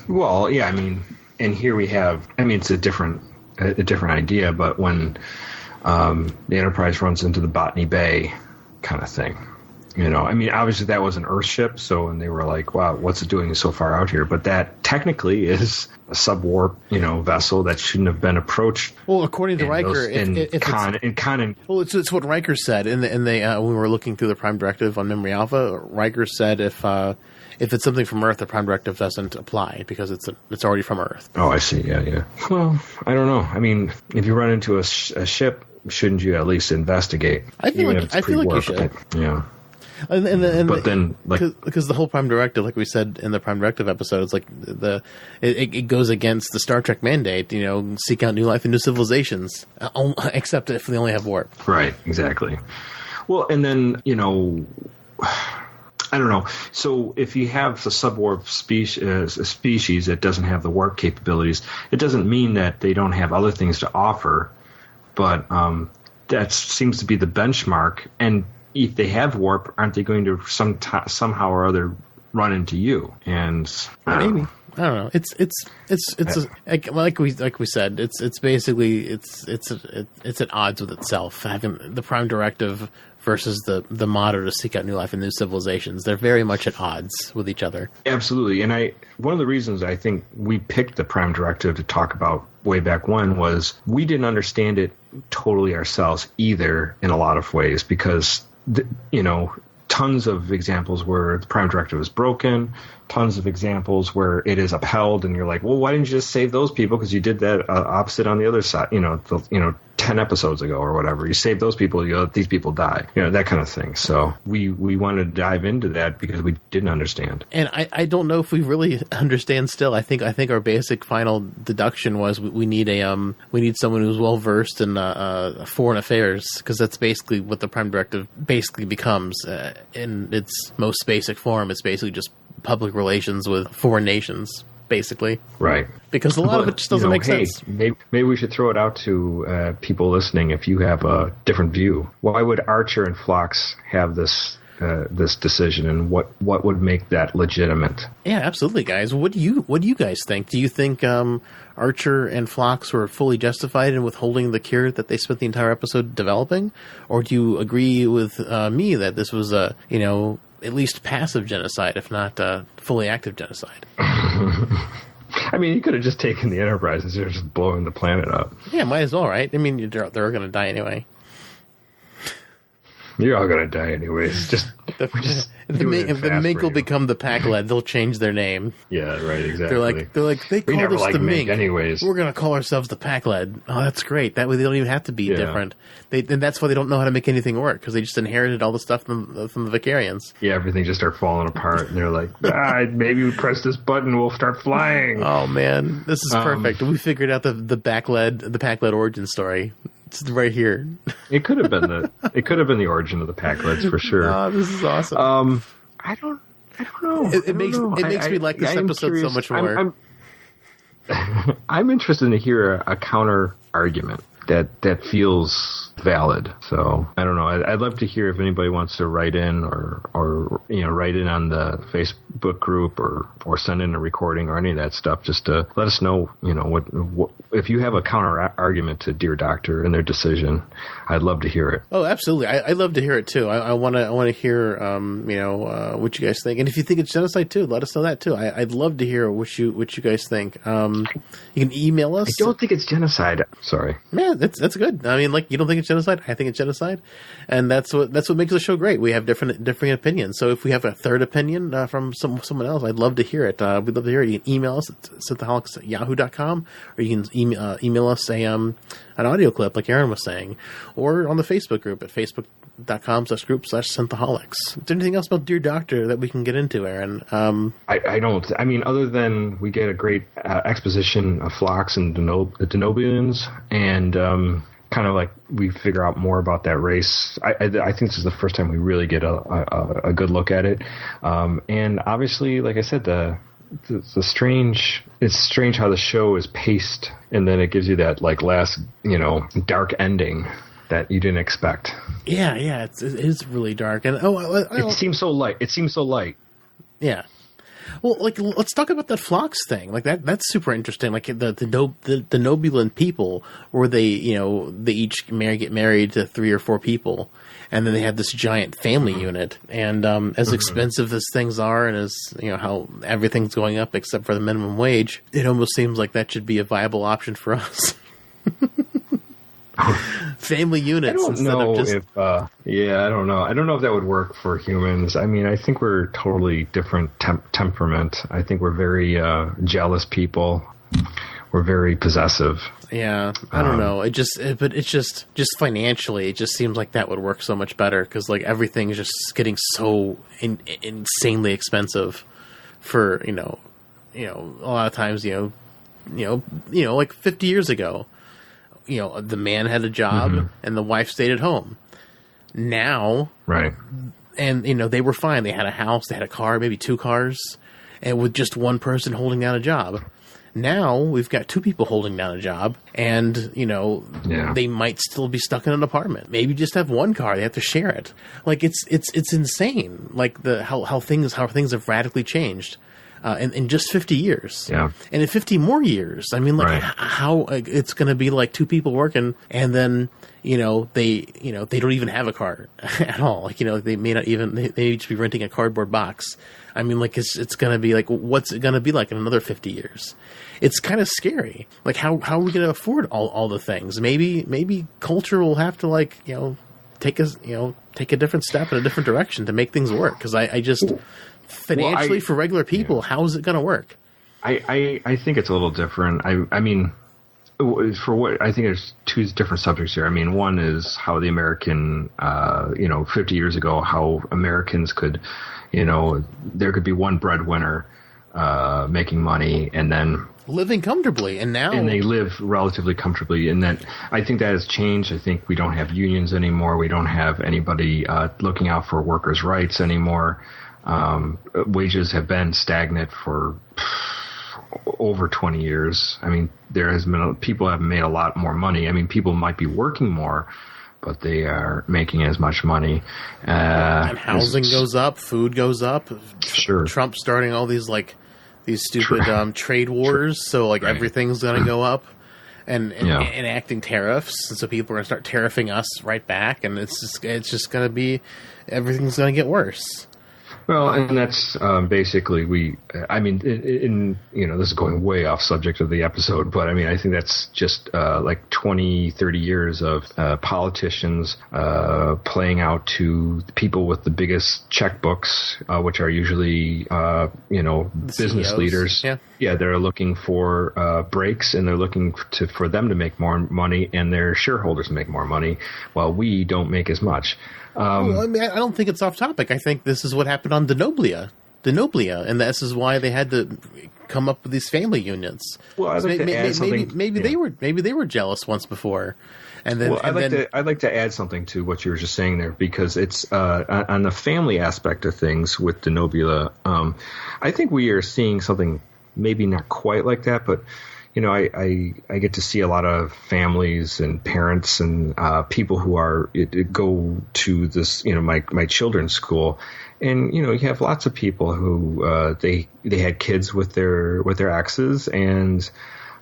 Well, yeah, I mean, and here we have. I mean, it's a different idea, but when the Enterprise runs into the Botany Bay kind of thing. I mean, obviously that was an Earth ship, and they were like, wow, what's it doing so far out here? But that technically is a subwarp, vessel that shouldn't have been approached. Well, according to Riker, well, it's what Riker said when we were looking through the Prime Directive on Memory Alpha. Riker said if it's something from Earth, the Prime Directive doesn't apply because it's already from Earth. Oh, I see. Yeah. Well, I don't know. I mean, if you run into a ship, shouldn't you at least investigate? I feel like you should. Yeah. But then, because the whole Prime Directive, like we said in the Prime Directive episode, it's like it goes against the Star Trek mandate. Seek out new life and new civilizations, except if they only have warp. Right. Exactly. Well, and then I don't know. So if you have the subwarp species that doesn't have the warp capabilities, it doesn't mean that they don't have other things to offer. But that seems to be the benchmark. And if they have warp, aren't they going to somehow or other run into you? And maybe. I don't know. It's like we said. It's basically it's at odds with itself. Having the Prime Directive versus the motto to seek out new life and new civilizations, they're very much at odds with each other. Absolutely. And one of the reasons I think we picked the Prime Directive to talk about way back when was we didn't understand it totally ourselves either in a lot of ways, because tons of examples where the Prime Directive is broken, tons of examples where it is upheld, and you're like, well, why didn't you just save those people? Because you did that opposite on the other side, 10 episodes ago or whatever. You save those people, these people die, that kind of thing. So we wanted to dive into that because we didn't understand. And I don't know if we really understand still. I think our basic final deduction was we need someone who's well versed in foreign affairs, because that's basically what the Prime Directive basically becomes in its most basic form. It's basically just public relations with foreign nations, basically. Right. Because a lot of it just doesn't make sense. Maybe we should throw it out to people listening if you have a different view. Why would Archer and Phlox have this decision, and what would make that legitimate? Yeah, absolutely, guys. What do you guys think? Do you think Archer and Phlox were fully justified in withholding the cure that they spent the entire episode developing? Or do you agree with me that this was at least passive genocide, if not fully active genocide? I mean, you could have just taken the Enterprise instead of just blowing the planet up. Yeah, might as well, right? I mean, they're going to die anyway. You're all going to die anyways. If the Mink will become the Pack-Led, they'll change their name. Yeah, right, exactly. They're like they called us the Mink. Anyways. We're going to call ourselves the Pack-Led. Oh, that's great. That way they don't even have to be different. And that's why they don't know how to make anything work, because they just inherited all the stuff from the Vicarians. Yeah, everything just started falling apart, and they're like, maybe we press this button, we'll start flying. Oh man, this is perfect. We figured out the Pack-Led origin story. It's right here. It could have been the origin of the Pack-Leds for sure. Oh, this is awesome. I don't know. It makes me like this episode so much more. I'm interested to hear a counter argument that feels valid. So I don't know. I'd love to hear if anybody wants to write in or write in on the Facebook group or send in a recording or any of that stuff, just to let us know, what if you have a counter argument to Dear Doctor and their decision. I'd love to hear it. Oh, absolutely. I'd love to hear it too. I want to hear what you guys think, and if you think it's genocide too, let us know that too. I'd love to hear what you guys think. You can email us. I don't think it's genocide. Sorry. Man, that's good. I mean, like, you don't think it's it's genocide. I think it's genocide, and that's what makes the show great. We have different opinions. So if we have a third opinion from someone else, I'd love to hear it. We'd love to hear it. You can email us at synthaholics@yahoo.com, or you can email us an audio clip like Aaron was saying, or on the Facebook group at facebook.com/group/synthaholics. Is there anything else about Dear Doctor that we can get into, Aaron? I don't. I mean, other than we get a great exposition of Phlox and the Denobuans, and kind of like we figure out more about that race. I think this is the first time we really get a good look at it. And obviously, like I said, it's strange how the show is paced, and then it gives you that like last, dark ending that you didn't expect. Yeah, it is really dark, and it seems so light. Yeah. Well, like, let's talk about that Phlox thing. Like that's super interesting. Like the Nobulan people, where they each get married to 3 or 4 people, and then they have this giant family unit. And as expensive as things are, and as how everything's going up except for the minimum wage, it almost seems like that should be a viable option for us. Family units. I don't know if I don't know. I don't know if that would work for humans. I mean, I think we're totally different temperament. I think we're very jealous people. We're very possessive. Yeah, I don't know. But it's just financially, it just seems like that would work so much better, because like everything is just getting so insanely expensive for a lot of times like 50 years ago. The man had a job and the wife stayed at home. Now, right. And, they were fine. They had a house, they had a car, maybe 2 cars, and with just one person holding down a job. Now we've got 2 people holding down a job, and, they might still be stuck in an apartment. Maybe just have 1 car. They have to share it. Like it's insane. Like how things have radically changed. In just 50 years. Yeah. And in 50 more years. I mean, like, right. How it's going to be like 2 people working, and then, they don't even have a car at all. Like, they may not even, they may just be renting a cardboard box. I mean, like, it's going to be like, what's it going to be like in another 50 years? It's kind of scary. Like, how are we going to afford all the things? Maybe culture will have to, like, take a different step in a different direction to make things work. Because I just... Financially, for regular people, how is it going to work? I think it's a little different. I mean, for what I think there's 2 different subjects here. I mean, one is how the American, 50 years ago, how Americans could, there could be one breadwinner making money, and then living comfortably, and they live relatively comfortably, and then I think that has changed. I think we don't have unions anymore. We don't have anybody looking out for workers' rights anymore. Wages have been stagnant for over 20 years. I mean, people have made a lot more money. I mean, people might be working more, but they are making as much money. And housing goes up, food goes up. Sure. Trump starting all these stupid trade wars, so like everything's going to go up. And enacting tariffs, and so people are going to start tariffing us right back, and it's just going to be, everything's going to get worse. Well, and that's basically this is going way off subject of the episode, but I mean, I think that's just like 20, 30 years of politicians playing out to people with the biggest checkbooks, which are usually, business CEOs. Leaders. Yeah, they're looking for breaks, and they're looking for them to make more money, and their shareholders make more money, while we don't make as much. Well, I mean, I don't think it's off topic. I think this is what happened on Denoblia, and this is why they had to come up with these family units. Well, I'd like to add something. Maybe they were jealous once before, and then. Well, I'd like to add something to what you were just saying there, because it's on the family aspect of things with Denobula. I think we are seeing something maybe not quite like that, but. I get to see a lot of families and parents and people who go to this, my children's school, and you have lots of people who they had kids with their exes, and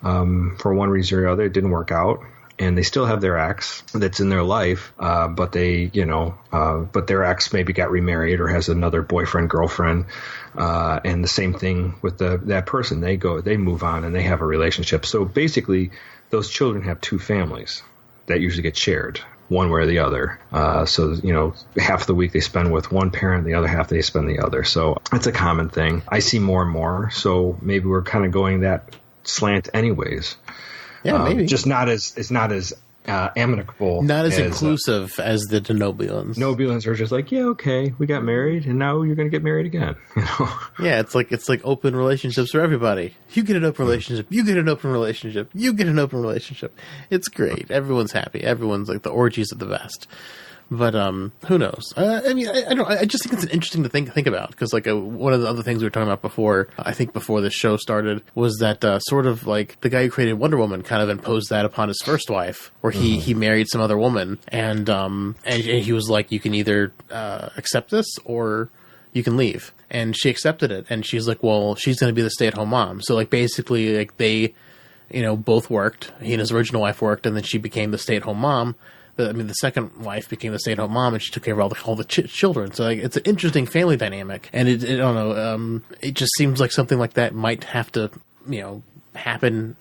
for one reason or other it didn't work out, and they still have their ex that's in their life, but but their ex maybe got remarried or has another boyfriend, girlfriend, and the same thing with that person. They move on, and they have a relationship. So basically, those children have 2 families that usually get shared. one way or the other. So, half the week they spend with one parent, the other half they spend the other. So it's a common thing. I see more and more. So maybe we're kind of going that slant anyways. Yeah, maybe. Just it's not as amicable. Not as inclusive as the Denobulans. Denobulans are just like, yeah, okay, we got married, and now you're going to get married again. Yeah, it's like open relationships for everybody. You get an open relationship. You get an open relationship. You get an open relationship. It's great. Everyone's happy. Everyone's like the orgies are the best. But who knows? I just think it's interesting to think about because like one of the other things we were talking about before, I think before this show started, was that sort of like the guy who created Wonder Woman kind of imposed that upon his first wife, where he married some other woman, and he was like, you can either accept this or you can leave, and she accepted it, and she's like, well, she's going to be the stay-at-home mom. So like basically like they, both worked. He and his original wife worked, and then she became the stay-at-home mom. The second wife became the stay-at-home mom, and she took care of all the children. So like, it's an interesting family dynamic, and I don't know. It just seems like something like that might have to, happen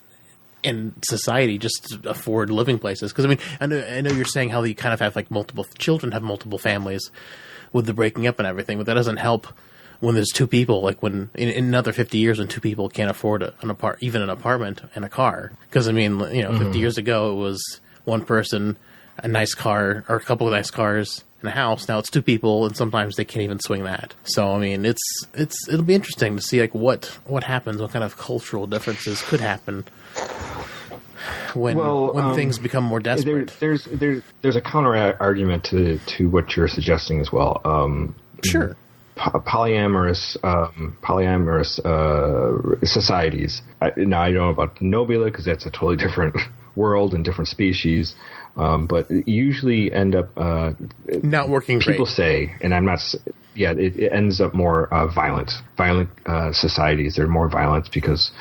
in society just to afford living places. Because I know you're saying how you kind of have like multiple children have multiple families with the breaking up and everything, but that doesn't help when there's two people. Like when in another 50 years, when two people can't afford an apartment and a car. Because 50 years ago it was one person, a nice car, or a couple of nice cars in a house. Now it's two people, and sometimes they can't even swing that. So it'll be interesting to see like what happens, what kind of cultural differences could happen when things become more desperate. There's a counter argument to what you're suggesting as well. Sure. Polyamorous societies. Now I don't know about Nobula because that's a totally different world and different species. But usually end up not working. People great. say, and I'm not. Yeah, it ends up more violent societies. They're more violent because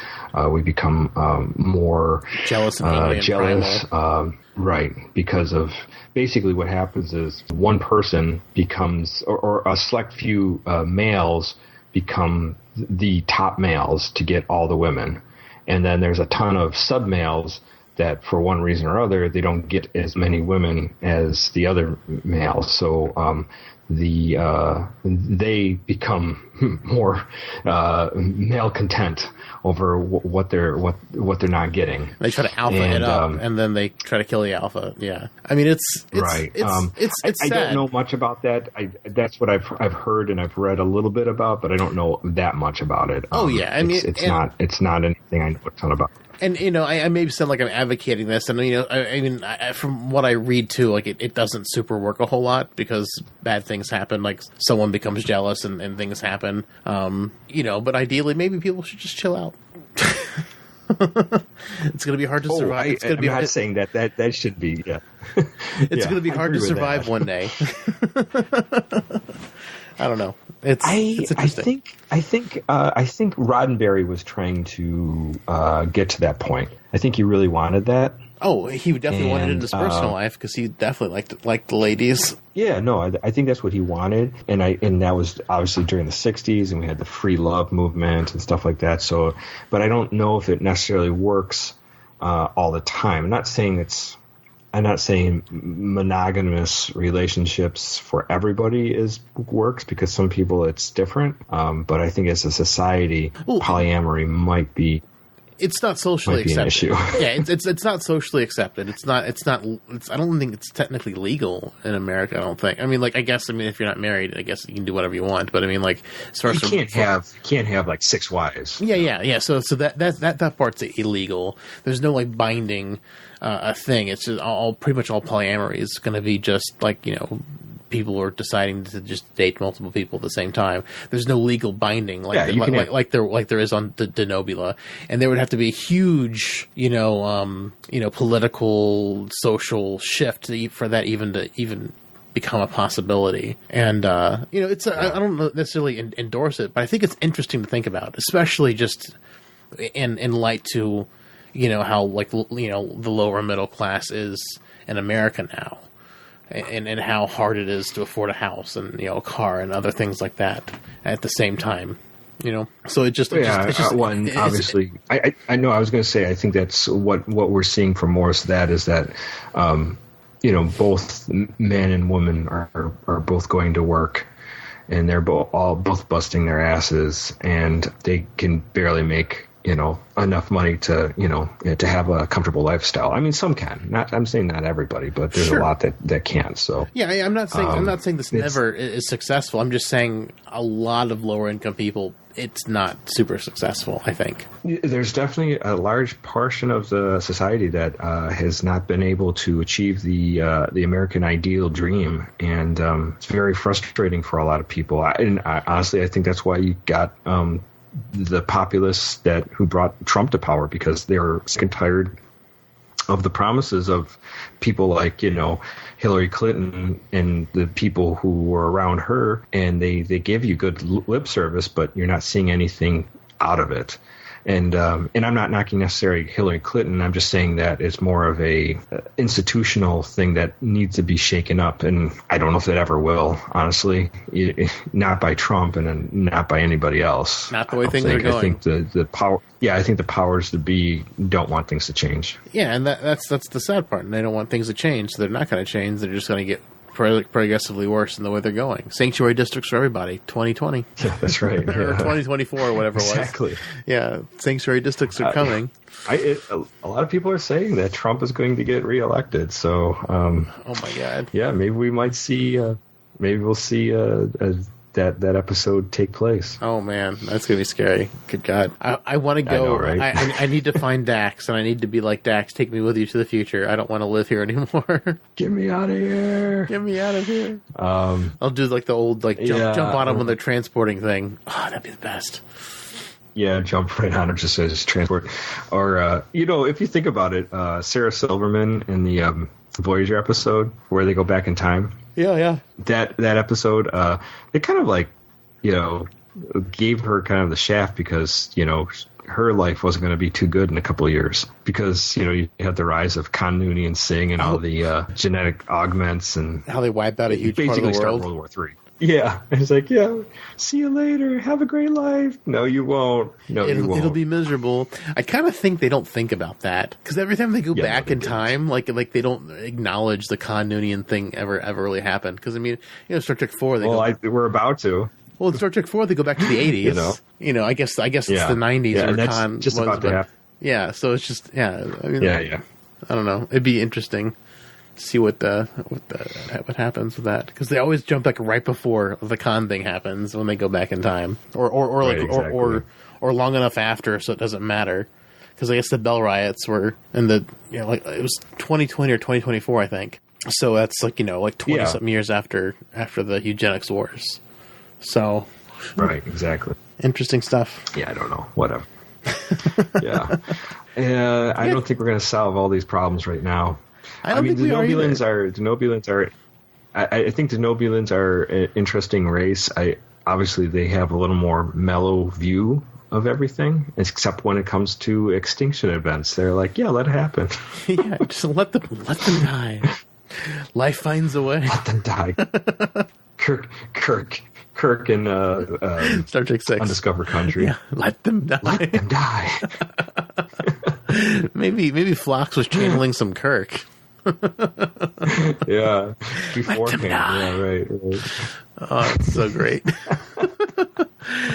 we become more jealous and angry right? Because of basically what happens is one person becomes, or a select few males become the top males to get all the women, and then there's a ton of sub males that for one reason or other, they don't get as many women as the other males. So they become more male content over what they're not getting. They try to alpha it up, and then they try to kill the alpha. Yeah, it's right. It's I sad. don't know much about that. That's what I've heard and I've read a little bit about, but I don't know that much about it. It's not anything I know a ton about. And I maybe sound like I'm advocating this, and I from what I read too, like it doesn't super work a whole lot because bad things happen, like someone becomes jealous and things happen. But ideally, maybe people should just chill out. It's going to be hard to survive. I'm not saying that should be. Yeah, it's going to be hard to survive one day. I don't know. It's interesting. I think Roddenberry was trying to get to that point. I think he really wanted that. Oh, he definitely wanted it in his personal life because he definitely liked the ladies. Yeah, no, I think that's what he wanted, and that was obviously during the '60s, and we had the free love movement and stuff like that. So, but I don't know if it necessarily works all the time. I'm not saying monogamous relationships for everybody works because some people it's different. But I think as a society, polyamory might be. It's not socially accepted. Issue. Yeah, it's not socially accepted. It's not. I don't think it's technically legal in America. I don't think. I guess if you're not married, I guess you can do whatever you want. But as far as you can't have like 6 wives. Yeah. So that part's illegal. There's no like binding a thing. It's just pretty much all polyamory is going to be just like people are deciding to just date multiple people at the same time. There's no legal binding like there is on the Denobula, and there would have to be a huge political social shift for that even become a possibility. And I don't necessarily endorse it, but I think it's interesting to think about, especially just in light to how the lower middle class is in America now. And how hard it is to afford a house and a car and other things like that at the same time, So obviously, I know. I was going to say I think that's what we're seeing from more of that is that both men and women are both going to work, and they're both busting their asses, and they can barely make enough money to have a comfortable lifestyle. I mean, some can. I'm saying not everybody, but there's a lot that can't. So yeah, I'm not saying this never is successful. I'm just saying a lot of lower income people, it's not super successful, I think. There's definitely a large portion of the society that has not been able to achieve the American ideal dream, and it's very frustrating for a lot of people. Honestly, I think that's why you got the populists who brought Trump to power, because they were sick and tired of the promises of people like Hillary Clinton and the people who were around her, and they give you good lip service, but you're not seeing anything out of it. And I'm not knocking necessarily Hillary Clinton. I'm just saying that it's more of a institutional thing that needs to be shaken up. And I don't know if it ever will, honestly. Not by Trump and not by anybody else. Not the way things are going. I think the power. Yeah, I think the powers that be don't want things to change. Yeah, and that's the sad part. And they don't want things to change, so they're not going to change. They're just going to get progressively worse in the way they're going. Sanctuary districts for everybody, 2020. Yeah, that's right. Or 2024 or whatever it was. Exactly. Yeah, sanctuary districts are coming. A lot of people are saying that Trump is going to get reelected. So, oh my God. Yeah, maybe we might see. Maybe we'll see that episode take place. Oh man, that's gonna be scary. Good God, I want to go. I know, right? I need to find Dax, and I need to be like, Dax, take me with you to the future. I don't want to live here anymore. Get me out of here. Get me out of here. I'll do like the old jump on them when they're transporting thing. Oh, that'd be the best. Yeah, jump right on them just as transport. Or if you think about it, Sarah Silverman in the Voyager episode where they go back in time. Yeah. That episode, they kind of gave her kind of the shaft because, her life wasn't going to be too good in a couple of years because, you have the rise of Khan Nooney and Singh and all the genetic augments and how they wiped out a huge part of the world. Basically start World War III. Yeah. It's like, see you later. Have a great life. No, you won't. No, you won't. It'll be miserable. I kind of think they don't think about that because every time they go back in time, like they don't acknowledge the Khan Nooney thing ever really happened. Because, I mean, Star Trek 4, we're about to. Well, in Star Trek 4, they go back to the 80s. I guess it's the 90s where that's Khan just was. About to happen. Yeah, so it's just, I mean, I don't know. It'd be interesting to see what happens with that, because they always jump like right before the Khan thing happens when they go back in time, or long enough after so it doesn't matter. Because I guess the Bell riots were in the it was 2020 or 2024, I think. So that's 20 something years after the eugenics wars. So right, exactly. Interesting stuff. Yeah, I don't know. Whatever. Yeah. I don't think we're going to solve all these problems right now. I think Denobulans are. I think Denobulans are an interesting race. Obviously they have a little more mellow view of everything, except when it comes to extinction events. They're like, yeah, let it happen. Yeah, just let them die. Life finds a way. Let them die. Kirk in Star Trek 6. Undiscovered Country. Yeah, let them die. Let them die. Maybe Phlox was channeling some Kirk. Yeah. Beforehand. Yeah, right. Oh, it's so great.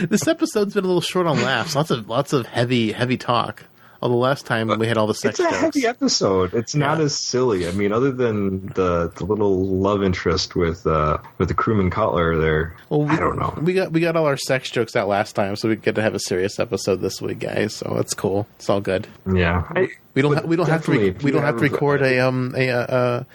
This episode's been a little short on laughs. Lots of heavy talk. Although last time we had all the sex jokes. It's a heavy episode. It's not as silly. I mean, other than the little love interest with the crewman Cutler there. Well, I don't know. We got all our sex jokes out last time, so we get to have a serious episode this week, guys. So that's cool. It's all good. Yeah. We don't have to record a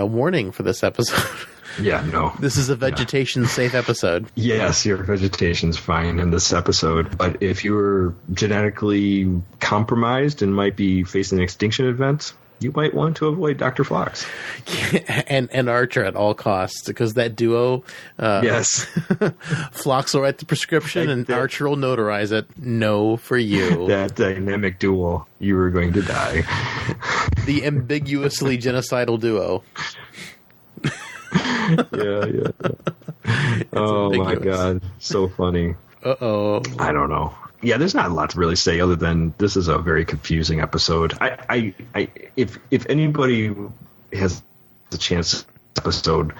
warning for this episode. Yeah, no. This is a vegetation-safe episode. Yes, your vegetation's fine in this episode. But if you were genetically compromised and might be facing an extinction event, you might want to avoid Dr. Phlox. And Archer at all costs, because that duo... yes. Phlox will write the prescription, and Archer will notarize it. No for you. That dynamic duo, you were going to die. The ambiguously genocidal duo. Yeah. Oh my God, so funny. Uh-oh. I don't know. Yeah, there's not a lot to really say other than this is a very confusing episode. If anybody has a chance this episode,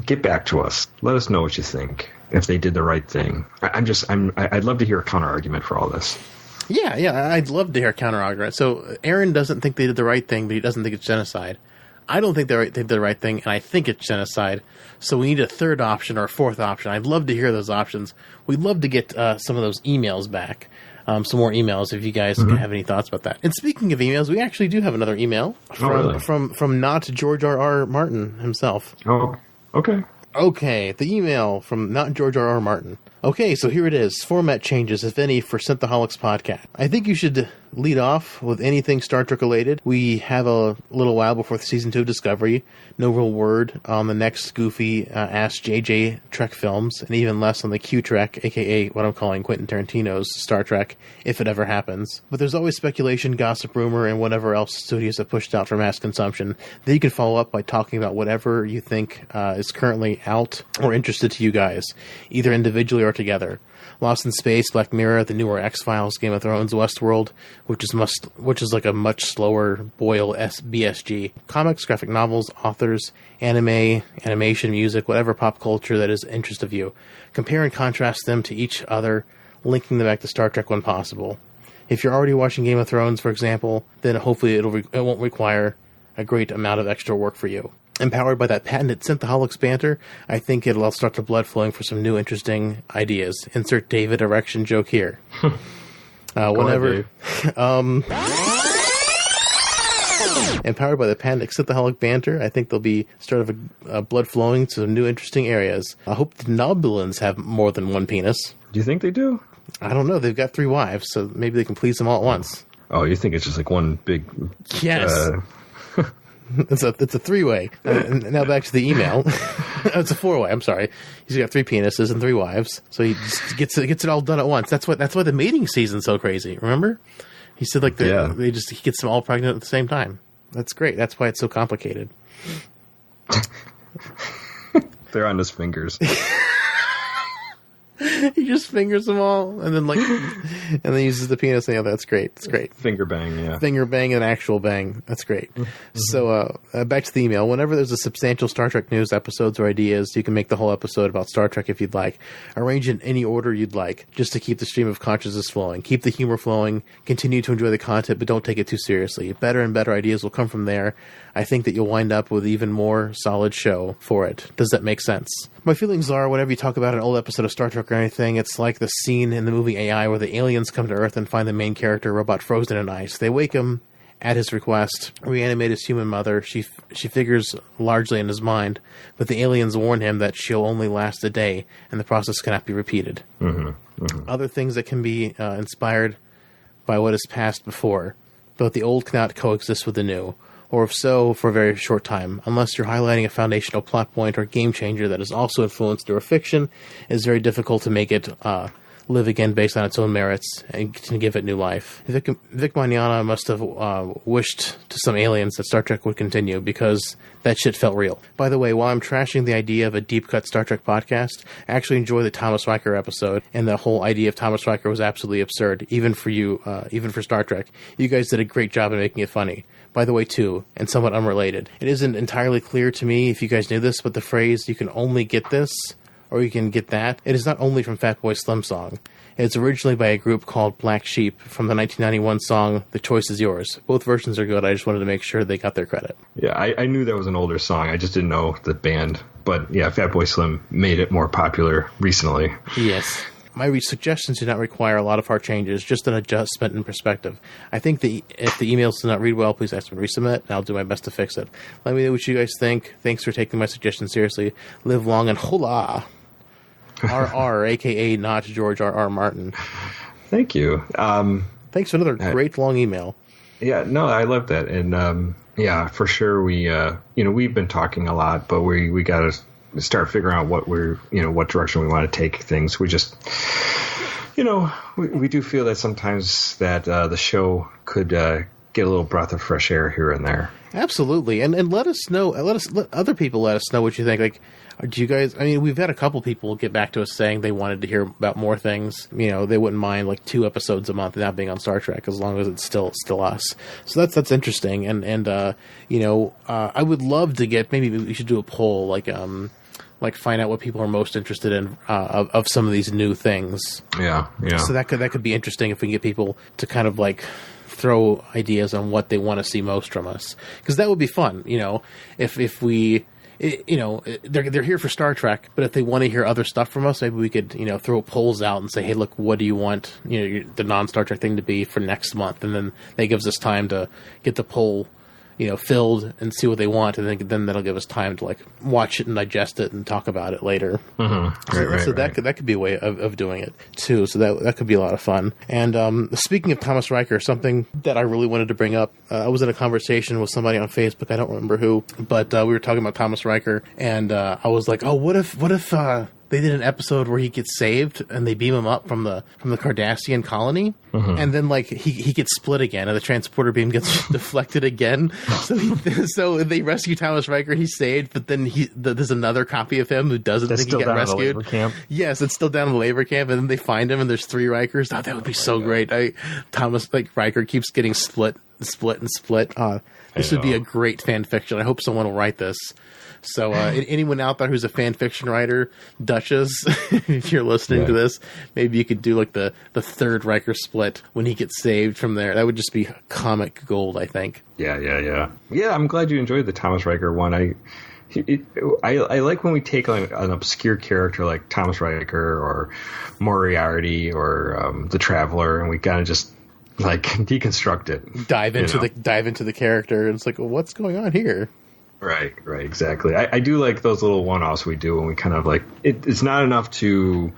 get back to us. Let us know what you think, if they did the right thing. I'd love to hear a counter argument for all this. Yeah, I'd love to hear a counter argument. So Aaron doesn't think they did the right thing, but he doesn't think it's genocide. I don't think they did the right thing, and I think it's genocide. So we need a third option or a fourth option. I'd love to hear those options. We'd love to get some of those emails back. Some more emails if you guys have any thoughts about that. And speaking of emails, we actually do have another email from not George R.R. Martin himself. Oh, okay. Okay, the email from not George R.R. Martin. Okay, so here it is. Format changes, if any, for Synthaholics podcast. I think you should lead off with anything Star Trek related. We have a little while before season 2 of Discovery. No real word on the next goofy Ask JJ Trek films, and even less on the Q Trek, aka what I'm calling Quentin Tarantino's Star Trek, if it ever happens. But there's always speculation, gossip, rumor, and whatever else studios have pushed out for mass consumption. Then you can follow up by talking about whatever you think is currently out or interested to you guys, either individually or together. Lost in Space, Black Mirror, the newer X-Files, Game of Thrones, Westworld, which is like a much slower boil BSG. Comics, graphic novels, authors, anime, animation, music, whatever pop culture that is interest of you. Compare and contrast them to each other, linking them back to Star Trek when possible. If you're already watching Game of Thrones, for example, then hopefully it won't require a great amount of extra work for you. Empowered by that patented Synthaholics banter, I think it'll start the blood flowing for some new interesting ideas. Insert David erection joke here. Whenever... Empowered by the patented Synthaholic banter, I think there'll be start of a blood flowing to some new interesting areas. I hope the Nobulans have more than one penis. Do you think they do? I don't know. They've got 3 wives, so maybe they can please them all at once. Oh, you think it's just like one big... Yes. It's a 3-way. And now back to the email. It's a 4-way. I'm sorry. He's got 3 penises and 3 wives, so he just gets it all done at once. That's why the mating season's so crazy. Remember? He said he gets them all pregnant at the same time. That's great. That's why it's so complicated. They're on his fingers. He just fingers them all, and then uses the penis. Yeah, that's great. That's great. Finger bang, yeah. Finger bang and actual bang. That's great. Mm-hmm. So back to the email. Whenever there's a substantial Star Trek news, episodes, or ideas, you can make the whole episode about Star Trek if you'd like. Arrange in any order you'd like, just to keep the stream of consciousness flowing. Keep the humor flowing. Continue to enjoy the content, but don't take it too seriously. Better and better ideas will come from there. I think that you'll wind up with even more solid show for it. Does that make sense? My feelings are, whenever you talk about an old episode of Star Trek or anything, it's like the scene in the movie AI where the aliens come to Earth and find the main character, robot, frozen in ice. They wake him at his request, reanimate his human mother. She figures largely in his mind, but the aliens warn him that she'll only last a day, and the process cannot be repeated. Mm-hmm. Mm-hmm. Other things that can be inspired by what has passed before, but the old cannot coexist with the new. Or if so, for a very short time. Unless you're highlighting a foundational plot point or game changer that is also influenced through a fiction, it's very difficult to make it live again based on its own merits and to give it new life. Vic Mignogna must have wished to some aliens that Star Trek would continue, because that shit felt real. By the way, while I'm trashing the idea of a deep-cut Star Trek podcast, I actually enjoy the Thomas Riker episode, and the whole idea of Thomas Riker was absolutely absurd, even for you, even for Star Trek. You guys did a great job in making it funny. By the way, too, and somewhat unrelated, it isn't entirely clear to me if you guys knew this, but the phrase, you can only get this, or you can get that, it is not only from Fatboy Slim song. It's originally by a group called Black Sheep from the 1991 song The Choice Is Yours. Both versions are good. I just wanted to make sure they got their credit. Yeah, I knew that was an older song. I just didn't know the band. But yeah, Fatboy Slim made it more popular recently. Yes. My suggestions do not require a lot of hard changes, just an adjustment in perspective. I think if the emails do not read well, please ask me to resubmit, and I'll do my best to fix it. Let me know what you guys think. Thanks for taking my suggestions seriously. Live long and hola! RR, a.k.a. not George R.R. Martin. Thank you. Thanks for another great long email. Yeah, no, I love that. And yeah, for sure, we've been talking a lot, but we got to start figuring out what direction we want to take things. We just, we do feel that sometimes that the show could get a little breath of fresh air here and there. Absolutely, and let us know. Let other people let us know what you think. Like, do you guys? I mean, we've had a couple people get back to us saying they wanted to hear about more things. You know, they wouldn't mind like 2 episodes a month not being on Star Trek as long as it's still us. So that's interesting. And you know, I would love to get. Maybe we should do a poll, like find out what people are most interested in of some of these new things. Yeah. So that could be interesting if we can get people to kind of like throw ideas on what they want to see most from us, because that would be fun. You know, if we, you know, they're here for Star Trek, but if they want to hear other stuff from us, maybe we could, you know, throw polls out and say, hey, look, what do you want, you know, the non-Star Trek thing to be for next month, and then that gives us time to get the poll, you know, filled and see what they want, and then that'll give us time to like watch it and digest it and talk about it later. Mm-hmm. So that could be a way of doing it too. So that could be a lot of fun. And speaking of Thomas Riker, something that I really wanted to bring up, I was in a conversation with somebody on Facebook. I don't remember who, but we were talking about Thomas Riker, and I was like, oh, what if they did an episode where he gets saved and they beam him up from the Cardassian colony, and then like he gets split again and the transporter beam gets deflected again. So they rescue Thomas Riker. He's saved, but then there's another copy of him who doesn't think he got rescued. The labor camp. Yes, it's still down in the labor camp, and then they find him and there's 3 Rikers. Oh, that would be so great. Thomas Riker keeps getting split. This would be a great fan fiction. I hope someone will write this. So anyone out there who's a fan fiction writer, Duchess, if you're listening to this, maybe you could do like the 3rd Riker split when he gets saved from there. That would just be comic gold, I think. Yeah. I'm glad you enjoyed the Thomas Riker one. I like when we take like an obscure character like Thomas Riker or Moriarty or the Traveler, and we kind of just like deconstruct it. Dive into the character, and it's like, well, what's going on here? Right, exactly. I do like those little one-offs we do when we kind of like it's not enough to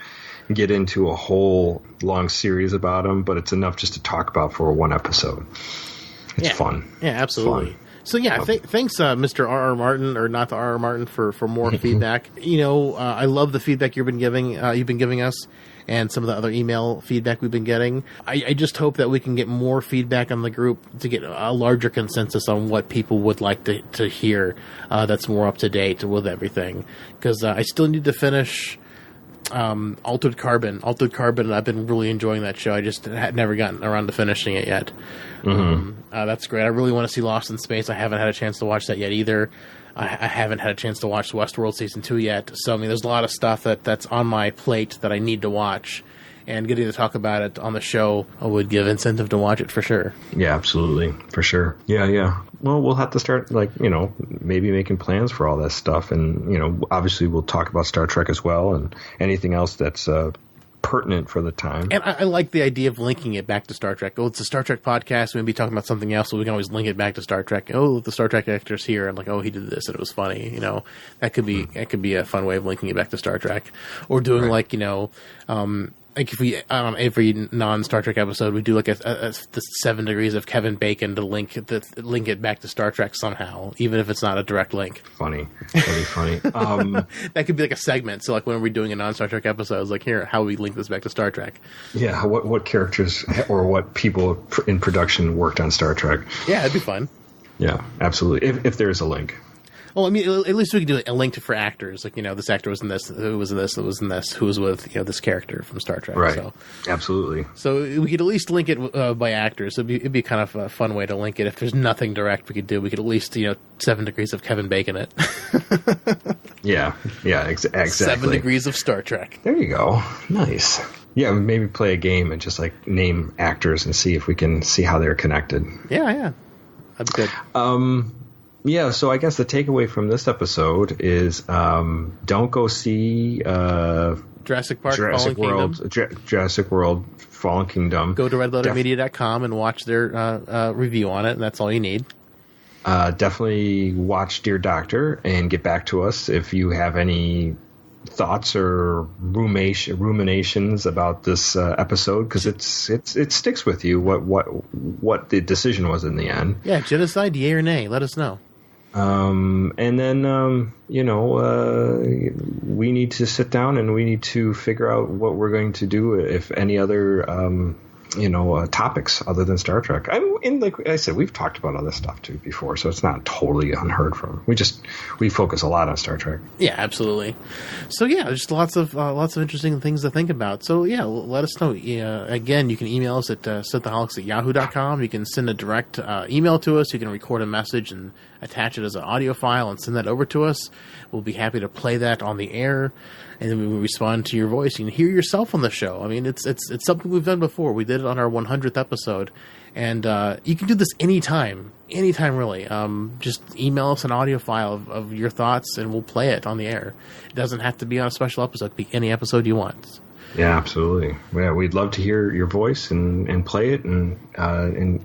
get into a whole long series about them, but it's enough just to talk about for one episode. It's fun. Yeah, absolutely. Fun. So yeah, thanks, Mr. R.R. Martin, or not the R.R. Martin, for more feedback. You know, I love the feedback you've been giving us, and some of the other email feedback we've been getting. I just hope that we can get more feedback on the group to get a larger consensus on what people would like to hear that's more up to date with everything. Because I still need to finish Altered Carbon, and I've been really enjoying that show. I just had never gotten around to finishing it yet. That's great. I really want to see Lost in Space. I haven't had a chance to watch that yet either. I haven't had a chance to watch Westworld Season 2 yet. So, I mean, there's a lot of stuff that's on my plate that I need to watch. And getting to talk about it on the show would give incentive to watch it for sure. Yeah, absolutely. For sure. Yeah. Well, we'll have to start, like, you know, maybe making plans for all that stuff. And, you know, obviously we'll talk about Star Trek as well and anything else that's pertinent for the time. And I like the idea of linking it back to Star Trek. Oh, it's a Star Trek podcast. We'll be talking about something else, so we can always link it back to Star Trek. Oh, the Star Trek actor's here, and like, oh, he did this, and it was funny. You know, that could be a fun way of linking it back to Star Trek, or doing like, you know, like if we every non-Star Trek episode we do like the 7 degrees of Kevin Bacon to link it back to Star Trek somehow, even if it's not a direct link. Funny, that'd be funny. That could be like a segment. So like when we're doing a non-Star Trek episode, it's like, here, how we link this back to Star Trek. Yeah, what characters or what people in production worked on Star Trek. Yeah, it'd be fun. Yeah, absolutely. If there's a link. Well, I mean, at least we could do a link for actors. Like, you know, this actor was in this, who was in this, who was in this, who was with, you know, this character from Star Trek. Right. So, absolutely. So we could at least link it by actors. It'd be kind of a fun way to link it. If there's nothing direct we could at least, you know, 7 degrees of Kevin Bacon it. Yeah, exactly. 7 degrees of Star Trek. There you go. Nice. Yeah, maybe play a game and just, like, name actors and see if we can see how they're connected. Yeah. That'd be good. Yeah, so I guess the takeaway from this episode is don't go see Jurassic Park, Fallen Kingdom. Jurassic World, Fallen Kingdom. Go to redlettermedia.com and watch their review on it, and that's all you need. Definitely watch Dear Doctor and get back to us if you have any thoughts or ruminations about this episode, because it sticks with you what the decision was in the end. Yeah, Genocide, yay or nay? Let us know. And then you know, we need to sit down and we need to figure out what we're going to do if any other topics other than Star Trek. Like I said, we've talked about other stuff too before, so it's not totally unheard from. We focus a lot on Star Trek. Yeah, absolutely. So yeah, just lots of interesting things to think about. So yeah, let us know. Again, you can email us at synthaholics@yahoo.com. You can send a direct email to us. You can record a message and attach it as an audio file and send that over to us. We'll be happy to play that on the air, and then we will respond to your voice. You can hear yourself on the show. I mean, it's something we've done before. We did it on our 100th episode, and you can do this anytime really. Just email us an audio file of your thoughts, and we'll play it on the air. It doesn't have to be on a special episode. It can be any episode you want. Yeah, absolutely. Yeah, we'd love to hear your voice and play it and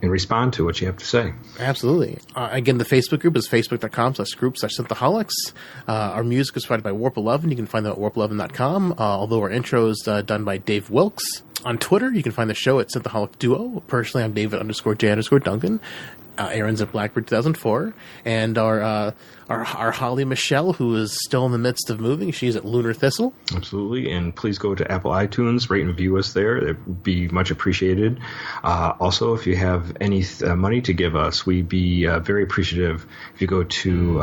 respond to what you have to say. Absolutely. Again, the Facebook group is facebook.com/group/Synthaholics. Our music is provided by Warp 11. You can find them at warp11.com, although our intro is done by Dave Wilkes. On Twitter, you can find the show at Synthaholic Duo. Personally, I'm David_J_Duncan. Aaron's at Blackbird 2004, and our Holly Michelle, who is still in the midst of moving, she's at Lunar Thistle. Absolutely, and please go to Apple iTunes, rate and review us there. It would be much appreciated. Also, if you have any money to give us, we'd be very appreciative if you go to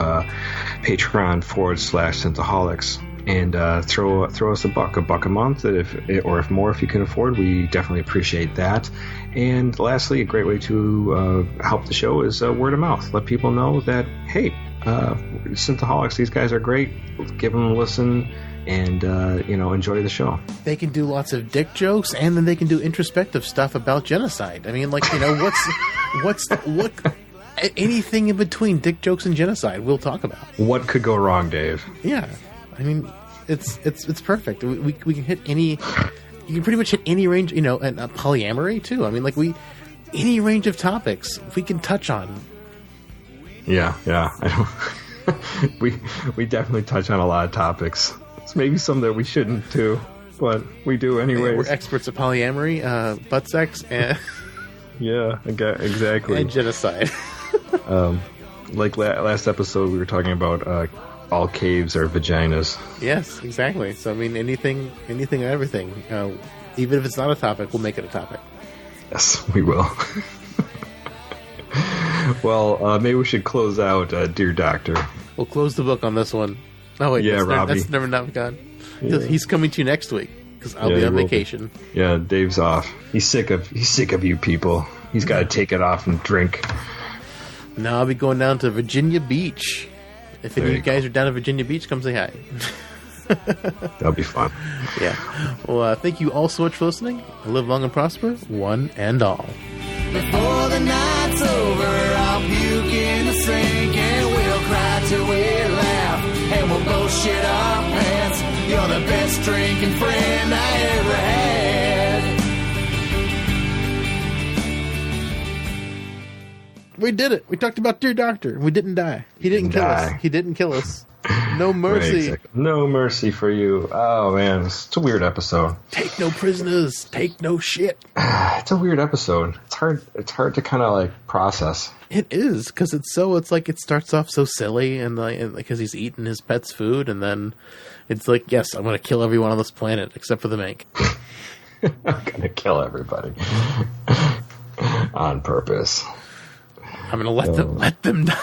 Patreon/Synthaholics and throw us a buck a month, if more, if you can afford. We definitely appreciate that. And lastly, a great way to help the show is word of mouth. Let people know that, hey, Synthaholics, these guys are great. Give them a listen and enjoy the show. They can do lots of dick jokes, and then they can do introspective stuff about genocide. I mean, what's anything in between dick jokes and genocide we'll talk about. What could go wrong, Dave? Yeah, I mean, it's perfect. We can hit any. You can pretty much hit any range, and polyamory too. I mean, any range of topics we can touch on. Yeah. We definitely touch on a lot of topics. It's maybe some that we shouldn't do, but we do anyways. We're experts at polyamory, butt sex, and yeah, exactly, and genocide. Like last episode, we were talking about all caves are vaginas. Yes, exactly. So I mean, anything and everything. Even if it's not a topic, we'll make it a topic. Yes, we will. Well, maybe we should close out Dear Doctor. We'll close the book on this one. Oh wait, that's never not gone. Yeah. He's coming to you next week because I'll be on vacation. Yeah, Dave's off. He's sick of you people. He's got to take it off and drink. No, I'll be going down to Virginia Beach. If any of you guys are down at Virginia Beach, come say hi. That'll be fun. Yeah. Well, thank you all so much for listening. Live long and prosper, one and all. Before the night's over, I'll puke in the sink and we'll cry till we laugh. And we'll both shit our pants. You're the best drinking friend I ever had. We did it. We talked about Dear Doctor. We didn't die. He didn't kill us. He didn't kill us. No mercy. Right, exactly. No mercy for you. Oh, man. It's a weird episode. Take no prisoners. Take no shit. It's a weird episode. It's hard to kind of process. It is, because it starts off so silly and because he's eating his pet's food, and then it's like, yes, I'm going to kill everyone on this planet except for the mink. I'm going to kill everybody. On purpose. I'm going to let them die.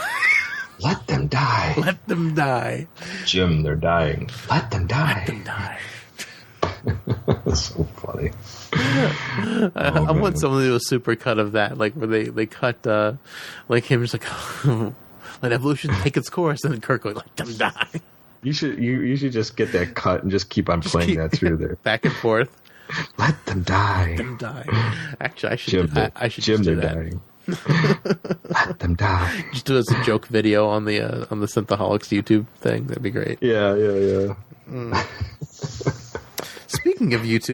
Let them die. Let them die. Jim, they're dying. Let them die. Let them die. That's so funny. I want someone to do a super cut of that, where they cut him just let evolution take its course, and then Kirk going, let them die. You should just get that cut and just keep on playing that through there. Back and forth. Let them die. Let them die. Actually, I should Jim, just do they're that. dying. Let them die. Just do it as a joke video on the Synthaholics YouTube thing. That'd be great. Yeah. Speaking of YouTube.